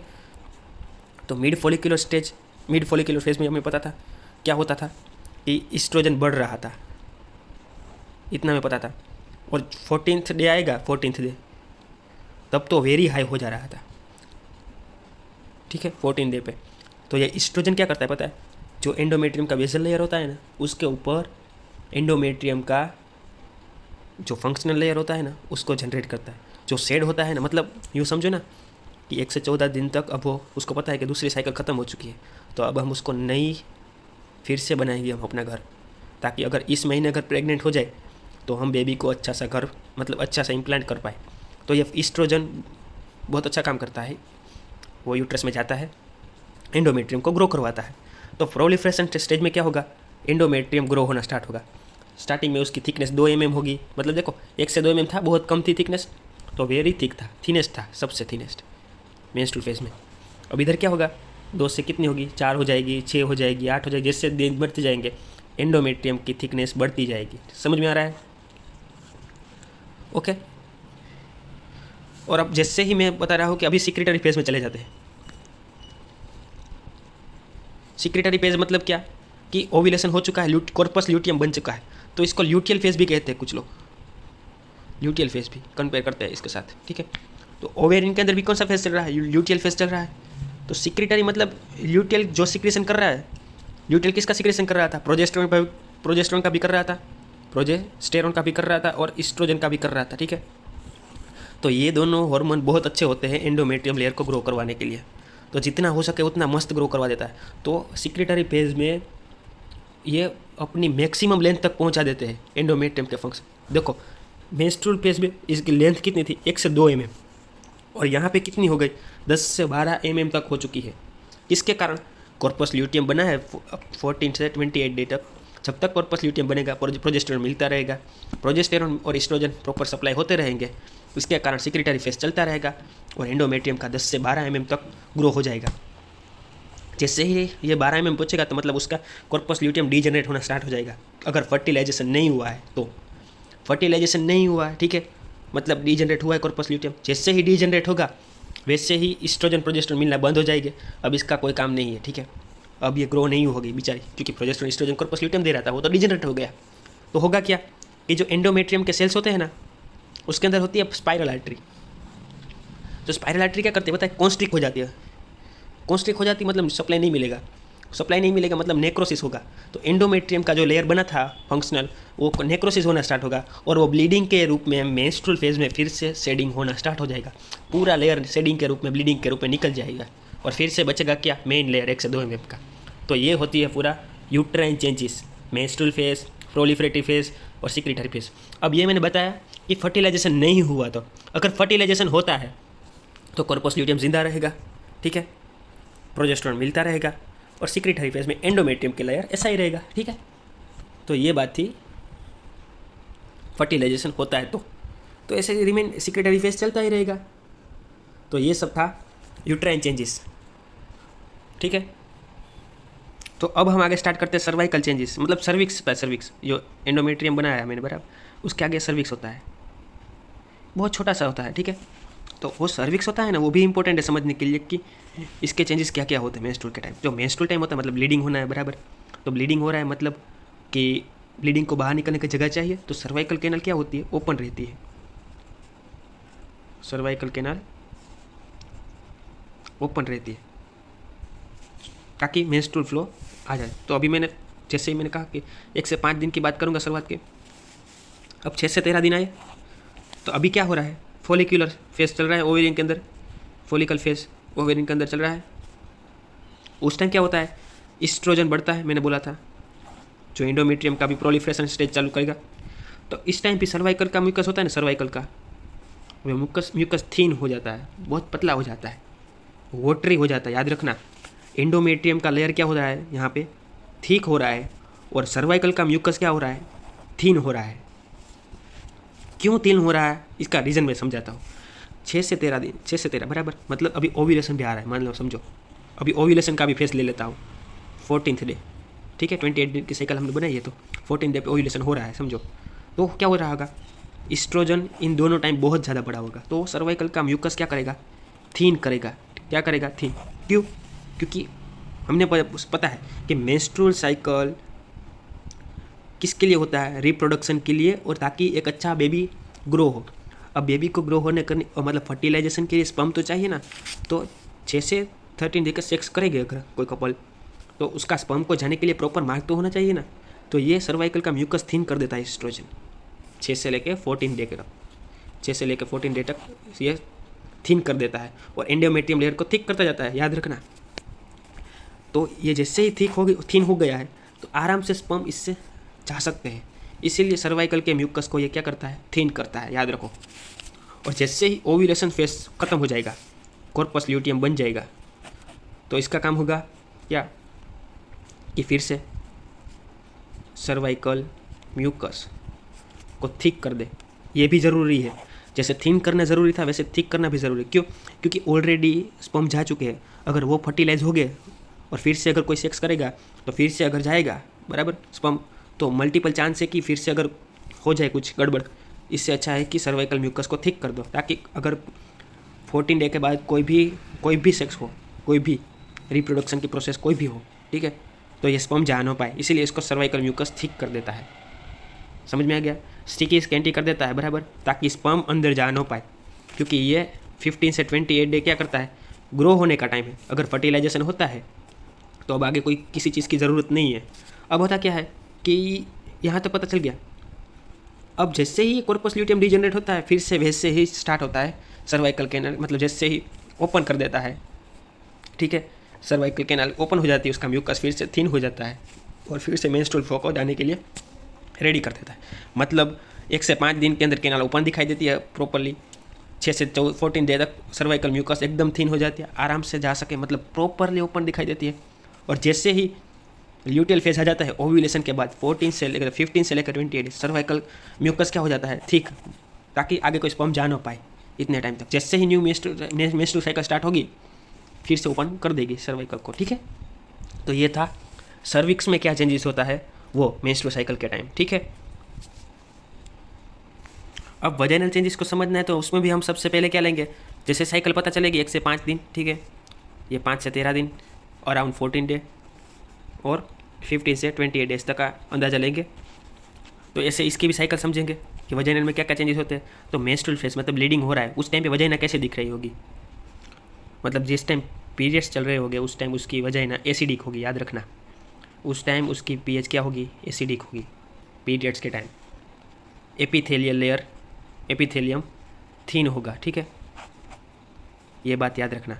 तो मिड फॉलिकुलर फेज में हमें पता था क्या होता था कि ईस्ट्रोजन बढ़ रहा था, इतना हमें पता था। और 14th डे आएगा, 14th डे, तब तो वेरी हाई हो जा रहा था, ठीक है, 14 डे पे। तो ये ईस्ट्रोजन क्या करता है पता है, जो एंडोमेट्रियम का बेसल लेयर होता है ना, उसके ऊपर एंडोमेट्रियम का जो फंक्शनल लेयर होता है ना, उसको जनरेट करता है। जो शेड होता है ना, मतलब यूँ समझो ना कि 1 से 14 दिन तक अब वो उसको पता है कि दूसरी साइकिल ख़त्म हो चुकी है, तो अब हम उसको नई फिर से बनाएंगे हम अपना घर, ताकि अगर इस महीने अगर प्रेग्नेंट हो जाए तो हम बेबी को अच्छा सा घर, मतलब अच्छा सा इम्प्लांट कर पाए। तो ये ईस्ट्रोजन बहुत अच्छा काम करता है, वो यूट्रस में जाता है, एंडोमेट्रियम को ग्रो करवाता है। तो प्रोलिफरेशन स्टेज में क्या होगा, एंडोमेट्रियम ग्रो होना स्टार्ट होगा। स्टार्टिंग में उसकी थिकनेस 2 mm होगी, मतलब देखो 1 से 2 mm था, बहुत कम थी थिकनेस, तो वेरी थिक था, थिनेस्ट था, सबसे थिनेस्ट मेंस्ट्रुअल फेज में। अब इधर क्या होगा, 2 से कितनी होगी, 4 हो जाएगी, 6 हो जाएगी, 8 हो जाएगी, जैसे दिन बढ़ते जाएंगे एंडोमेट्रियम की थिकनेस बढ़ती जाएगी। समझ में आ रहा है? ओके। और अब जैसे ही मैं बता रहा हूँ कि अभी सिक्रेटरी फेज में चले जाते हैं। सिक्रेटरी फेज मतलब क्या कि ओव्यूलेशन हो चुका है, कॉर्पस ल्यूटियम बन चुका है, तो इसको ल्यूटियल फेज भी कहते हैं कुछ लोग, ल्यूटियल फेज भी कंपेयर करते हैं इसके साथ, ठीक है। तो ओवेरियन के अंदर भी कौन सा फेज चल रहा है, ल्यूटियल फेज चल रहा है। तो सिक्रेटरी मतलब ल्यूटियल जो सिक्रेशन कर रहा है, ल्यूटियल किसका सिक्रेशन कर रहा था, प्रोजेस्टेरोन का भी कर रहा था, प्रोजेस्टेरोन का भी कर रहा था, और ईस्ट्रोजन का भी कर रहा था, ठीक है। तो ये दोनों हार्मोन बहुत अच्छे होते हैं एंडोमेट्रियम लेयर को ग्रो करवाने के लिए, तो जितना हो सके उतना मस्त ग्रो करवा देता है। तो सिक्रेटरी फेज में ये अपनी मैक्सिमम लेंथ तक पहुंचा देते हैं एंडोमेट्रियम के फंक्शन। देखो मेंस्ट्रुअल फेज में इसकी लेंथ कितनी थी, 1 से 2 mm, और यहाँ पे कितनी हो गई, 10 से 12 mm तक हो चुकी है। किसके कारण, कॉर्पस ल्यूटियम बना है 14 से 28 डे तक। जब तक कॉर्पस ल्यूटियम बनेगा प्रोजेस्टेरोन मिलता रहेगा, प्रोजेस्टेरोन और एस्ट्रोजन प्रॉपर सप्लाई होते रहेंगे, इसके कारण सिक्रेटरी फेज चलता रहेगा और एंडोमेट्रियम का 10 से 12 mm तक ग्रो हो जाएगा। जैसे ही ये 12 mm पहुंचेगा तो मतलब उसका कॉर्पस ल्यूटियम डीजनरेट होना स्टार्ट हो जाएगा। अगर फर्टिलाइजेशन नहीं हुआ है तो, फर्टिलाइजेशन नहीं हुआ है, ठीक है, मतलब डीजनरेट हुआ है कॉर्पस ल्यूटियम, जैसे ही डीजनरेट होगा वैसे ही ईस्ट्रोजन प्रोजेस्टेरोन मिलना बंद हो जाएंगे। अब इसका कोई काम नहीं है, ठीक है। अब ये ग्रो नहीं होगी बेचारी, क्योंकि प्रोजेस्टेरोन ईस्ट्रोजन कॉर्पस ल्यूटियम दे रहा था, वो तो डीजनरेट हो गया। तो होगा क्या कि जो एंडोमेट्रियम के सेल्स होते हैं ना, उसके अंदर होती है स्पाइरल आर्टरी। तो स्पाइरल आर्टरी क्या करती है पता है, कॉन्स्ट्रिक्ट हो जाती है। कॉन्स्ट्रिक्ट हो जाती मतलब सप्लाई नहीं मिलेगा, सप्लाई नहीं मिलेगा मतलब नेक्रोसिस होगा। तो एंडोमेट्रियम का जो लेयर बना था फंक्शनल, वो नेक्रोसिस होना स्टार्ट होगा, और वो ब्लीडिंग के रूप में मेंस्ट्रुअल फेज में फिर से शेडिंग होना स्टार्ट हो जाएगा। पूरा लेयर शेडिंग के रूप में, ब्लीडिंग के रूप में निकल जाएगा, और फिर से बचेगा क्या, मेन लेयर 1 से 2 mm का। तो ये होती है पूरा uterine changes, menstrual phase, proliferative phase और सिक्रेटरी फेज। अब ये मैंने बताया कि फर्टिलाइजेशन नहीं हुआ, तो अगर फर्टिलाइजेशन होता है तो कॉर्पस ल्यूटियम जिंदा रहेगा, ठीक है, प्रोजेस्टेरोन मिलता रहेगा, और सिक्रेटरी फेज में एंडोमेट्रियम के लेयर ऐसा ही रहेगा, ठीक है। तो ये बात थी फर्टिलाइजेशन होता है तो ऐसे ही रिमेन सिक्रेटरी फेज चलता ही रहेगा। तो ये सब था यूट्राइन चेंजेस, ठीक है। तो अब हम आगे स्टार्ट करते हैं सर्वाइकल चेंजेस, मतलब सर्विक्स पर, सर्विक्स जो एंडोमेट्रियम बनाया है मैंने बराबर, उसके आगे सर्विक्स होता है, बहुत छोटा सा होता है, ठीक है। तो वो सर्विक्स होता है ना, वो भी इंपॉर्टेंट है समझने के लिए कि इसके चेंजेस क्या क्या होते हैं मेंस्ट्रुअल के टाइम। जो मेंस्ट्रुअल टाइम होता है मतलब ब्लीडिंग होना है बराबर, तो ब्लीडिंग हो रहा है मतलब कि ब्लीडिंग को बाहर निकलने की जगह चाहिए, तो सर्वाइकल कैनल क्या होती है, ओपन रहती है। सर्वाइकल कैनल ओपन रहती है ताकि मेंस्ट्रुअल फ्लो आ जाए। तो अभी मैंने जैसे ही मैंने कहा कि 1 से 5 दिन की बात करूँगा शुरुआत के, अब 6 से 13 दिन आए, तो अभी क्या हो रहा है, फॉलिकुलर फेज चल रहा है ओवेरियन के अंदर, फॉलिकल फेज ओवेरियन के अंदर चल रहा है। उस टाइम क्या होता है, ईस्ट्रोजन बढ़ता है, मैंने बोला था, जो एंडोमेट्रियम का भी प्रोलिफरेशन स्टेज चालू करेगा। तो इस टाइम भी सर्वाइकल का म्यूकस होता है ना, सर्वाइकल का वो म्यूकस थिन हो जाता है, बहुत पतला हो जाता है, वोटरी हो जाता है। याद रखना, एंडोमेट्रियम का लेयर क्या हो रहा है, यहाँ पे थिक हो रहा है, और सर्वाइकल का म्यूकस क्या हो रहा है, थिन हो रहा है। क्यों थिन हो रहा है, इसका रीज़न मैं समझाता हूँ। 6 से 13 दिन, 6 से 13 बराबर, मतलब अभी ओव्यूलेशन भी आ रहा है, मान लो समझो, अभी ओव्यूलेशन का भी फेस ले लेता हूँ, 14th डे, ठीक है, 28 दिन की साइकिल हमने बनाई है, तो 14 डे पे ओव्यूलेशन हो रहा है समझो। तो क्या हो रहा होगा, ईस्ट्रोजन इन दोनों टाइम बहुत ज़्यादा बड़ा होगा, तो सर्वाइकल का म्यूकस क्या करेगा, थीन करेगा। क्या करेगा, थीन। क्यों, क्योंकि हमने पता है कि मेंस्ट्रुअल साइकिल किसके लिए होता है, रिप्रोडक्शन के लिए, और ताकि एक अच्छा बेबी ग्रो हो। अब बेबी को ग्रो होने करने मतलब फर्टिलाइजेशन के लिए स्पर्म तो चाहिए ना, तो 6 से 13 देकर सेक्स करेंगे अगर कोई कपल, तो उसका स्पर्म को जाने के लिए प्रॉपर मार्ग तो होना चाहिए ना। तो ये सर्वाइकल का म्यूकस थीन कर देता है एस्ट्रोजन 6 से लेकर 14 डे तक, 6 से लेकर 14 डे तक ये थीन कर देता है, और एंडोमेट्रियम लेयर को थिक करता जाता है, याद रखना। तो ये जैसे ही थीन हो गया है, तो आराम से स्पर्म इससे जा सकते हैं, इसीलिए सर्वाइकल के म्यूकस को ये क्या करता है, थीन करता है, याद रखो। और जैसे ही ओव्यूलेशन फेज खत्म हो जाएगा, कॉर्पस ल्यूटियम बन जाएगा, तो इसका काम होगा क्या, कि फिर से सर्वाइकल म्यूकस को थिक कर दे। ये भी ज़रूरी है, जैसे थिन करना ज़रूरी था वैसे थिक करना भी ज़रूरी है। क्यों, क्योंकि ऑलरेडी स्पर्म जा चुके हैं, अगर वो फर्टिलाइज हो गए और फिर से अगर कोई सेक्स करेगा तो फिर से अगर जाएगा बराबर स्पर्म, तो मल्टीपल चांस है कि फिर से अगर हो जाए कुछ गड़बड़। इससे अच्छा है कि सर्वाइकल म्यूकस को थिक कर दो, ताकि अगर 14 डे के बाद कोई भी सेक्स हो, कोई भी रिप्रोडक्शन की प्रोसेस कोई भी हो, ठीक है, तो ये स्पर्म जा ना पाए, इसीलिए इसको सर्वाइकल म्यूकस थिक कर देता है। समझ में आ गया, स्टिकी स्कैंटी कर देता है बराबर, ताकि स्पर्म अंदर जा ना पाए, क्योंकि ये 15 से 28 डे क्या करता है, ग्रो होने का टाइम है। अगर फर्टिलाइजेशन होता है तो अब आगे कोई किसी चीज़ की ज़रूरत नहीं है। अब होता क्या है कि यहाँ तो पता चल गया, अब जैसे ही कॉर्पस ल्यूटियम डिजेनरेट होता है, फिर से वैसे ही स्टार्ट होता है सर्वाइकल कैनल, मतलब जैसे ही ओपन कर देता है, ठीक है, सर्वाइकल कैनल ओपन हो जाती है, उसका म्यूकस फिर से थिन हो जाता है, और फिर से मेंस्ट्रुअल फ्लो को जाने के लिए रेडी कर देता है। मतलब 1 से 5 दिन के अंदर कैनल ओपन दिखाई देती है प्रॉपरली, 6 से 14 डे तक सर्वाइकल म्यूकस एकदम थिन हो जाती है, आराम से जा सके, मतलब प्रॉपरली ओपन दिखाई देती है। और जैसे ही ल्यूटियल फेज आ जाता है ओव्यूलेशन के बाद 15 से लेकर 28 सर्वाइकल म्यूकस क्या हो जाता है, थिक, ताकि आगे कोई स्पर्म जा ना पाए इतने टाइम तक। जैसे ही न्यू मेंस्ट्रुअल साइकिल स्टार्ट होगी, फिर से ओपन कर देगी सर्वाइकल को, ठीक है। तो ये था सर्विक्स में क्या चेंजेस होता है वो मेंस्ट्रुअल साइकिल के टाइम, ठीक है। अब वजाइनल चेंजेस को समझना है तो उसमें भी हम सबसे पहले क्या लेंगे, जैसे साइकिल पता चलेगी 1 से 5 दिन, ठीक है, ये 5 से 13 दिन, अराउंड 14 डे, और 15 से 28 डेज तक का अंदाज़ा लेंगे। तो ऐसे इसकी भी साइकिल समझेंगे कि वजाइनल में क्या क्या चेंजेस होते हैं। तो मेंस्ट्रुअल फेज मतलब ब्लीडिंग हो रहा है, उस टाइम पे वजाइना कैसे दिख रही होगी, मतलब जिस टाइम पीरियड्स चल रहे होंगे उस टाइम उसकी वजाइना एसिडिक होगी, याद रखना। उस टाइम उसकी पीएच क्या होगी, एसिडिक होगी पीरियड्स के टाइम। एपिथेलियल लेयर, एपिथेलियम थीन होगा, ठीक है, ये बात याद रखना।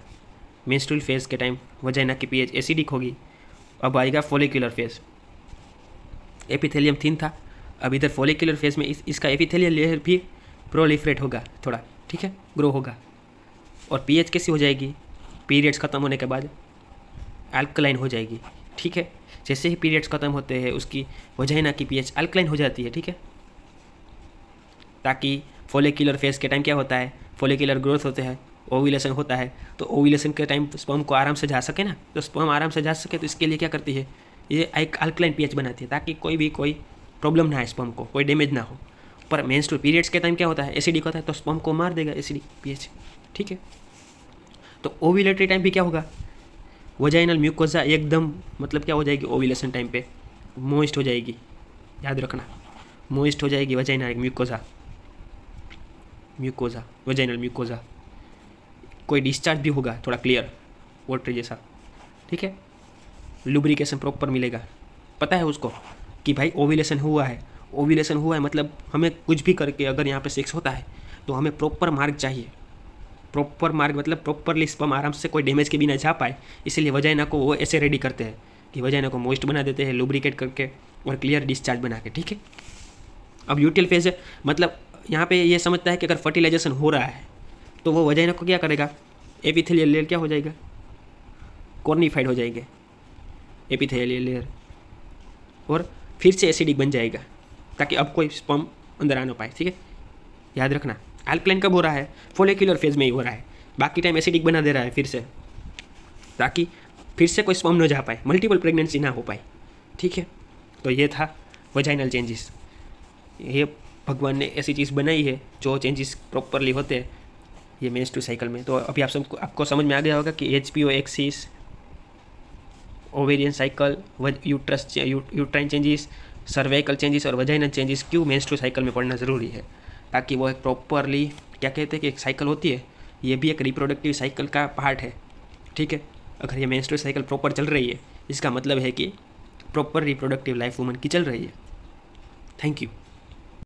मेंस्ट्रुअल फेज के टाइम वजाइना की पीएच एसिडिक होगी। अब आएगा फॉलिकुलर फेज, एपिथेलियम थीन था, अब इधर फॉलिकुलर फेज में इसका एपिथेलियल लेयर भी प्रोलिफरेट होगा थोड़ा, ठीक है, ग्रो होगा। और पीएच कैसी हो जाएगी, पीरियड्स ख़त्म होने के बाद अल्कलाइन हो जाएगी, ठीक है। जैसे ही पीरियड्स ख़त्म होते हैं उसकी वजाइना की पीएच अल्कलाइन हो जाती है, ठीक है, ताकि फॉलिकुलर फेज के टाइम क्या होता है, फॉलिकुलर ग्रोथ होते हैं, ओव्यूलेशन होता है, तो ओव्यूलेशन के टाइम स्पर्म को आराम से जा सके ना, तो स्पर्म आराम से जा सके, तो इसके लिए क्या करती है, ये एक अल्कलाइन पीएच बनाती है, ताकि कोई प्रॉब्लम ना आए, स्पर्म को कोई डैमेज ना हो। पर मेंस्ट्रुअल पीरियड्स के टाइम क्या होता है, एसिडिक होता है, तो स्पर्म को मार देगा एसिडिक पीएच, ठीक है। तो ओव्यूलेटरी टाइम भी क्या होगा, वजाइनल म्यूकोजा एकदम मतलब क्या हो जाएगी, ओव्यूलेशन टाइम पे मोइस्ट हो जाएगी, याद रखना, मोइस्ट हो जाएगी वजाइना म्यूकोजा, वजाइनल म्यूकोजा। कोई डिस्चार्ज भी होगा थोड़ा क्लियर वाटर जैसा, ठीक है, लुब्रिकेशन प्रॉपर मिलेगा। पता है उसको कि भाई ओव्यूलेशन हुआ है, मतलब हमें कुछ भी करके अगर यहाँ पे सेक्स होता है तो हमें प्रॉपर मार्ग चाहिए। प्रॉपर मार्ग मतलब प्रॉपरली स्पर्म आराम से कोई डैमेज के बिना जा पाए, इसीलिए वजाइना को वो ऐसे रेडी करते हैं कि वजाइना को मॉइस्ट बना देते हैं लुब्रिकेट करके और क्लियर डिस्चार्ज बना के, ठीक है। अब ल्यूटियल फेज है, मतलब यहाँ पे ये समझता है कि अगर फर्टिलाइजेशन हो रहा है तो वो वजाइना को क्या करेगा, एपिथेलियल लेयर क्या हो जाएगा, कॉर्निफाइड हो जाएंगे एपिथेलियल लेयर, और फिर से एसिडिक बन जाएगा, ताकि अब कोई स्पर्म अंदर आ ना पाए, ठीक है, याद रखना। अल्कलाइन कब हो रहा है, फॉलिकुलर फेज में ही हो रहा है, बाकी टाइम एसिडिक बना दे रहा है फिर से, ताकि फिर से कोई स्पर्म न जा पाए, मल्टीपल प्रेगनेंसी ना हो पाए, ठीक है, तो ये था वजाइनल चेंजेस। ये भगवान ने ऐसी चीज़ बनाई है जो चेंजेस प्रॉपरली होते हैं ये मेंस्ट्रुअल साइकिल में। तो अभी आपको समझ में आ गया होगा कि HPO axis, ovarian cycle, uterine changes, cervical changes और वजाइनल चेंजेस क्यों मेंस्ट्रुअल साइकिल में पढ़ना ज़रूरी है, ताकि वो एक प्रॉपरली, क्या कहते हैं कि एक साइकिल होती है, ये भी एक रिप्रोडक्टिव साइकिल का पार्ट है। ठीक है, अगर ये मेंस्ट्रुअल साइकिल प्रॉपर चल रही है इसका मतलब है कि प्रॉपर रिप्रोडक्टिव लाइफ वुमन की चल रही है। Thank you.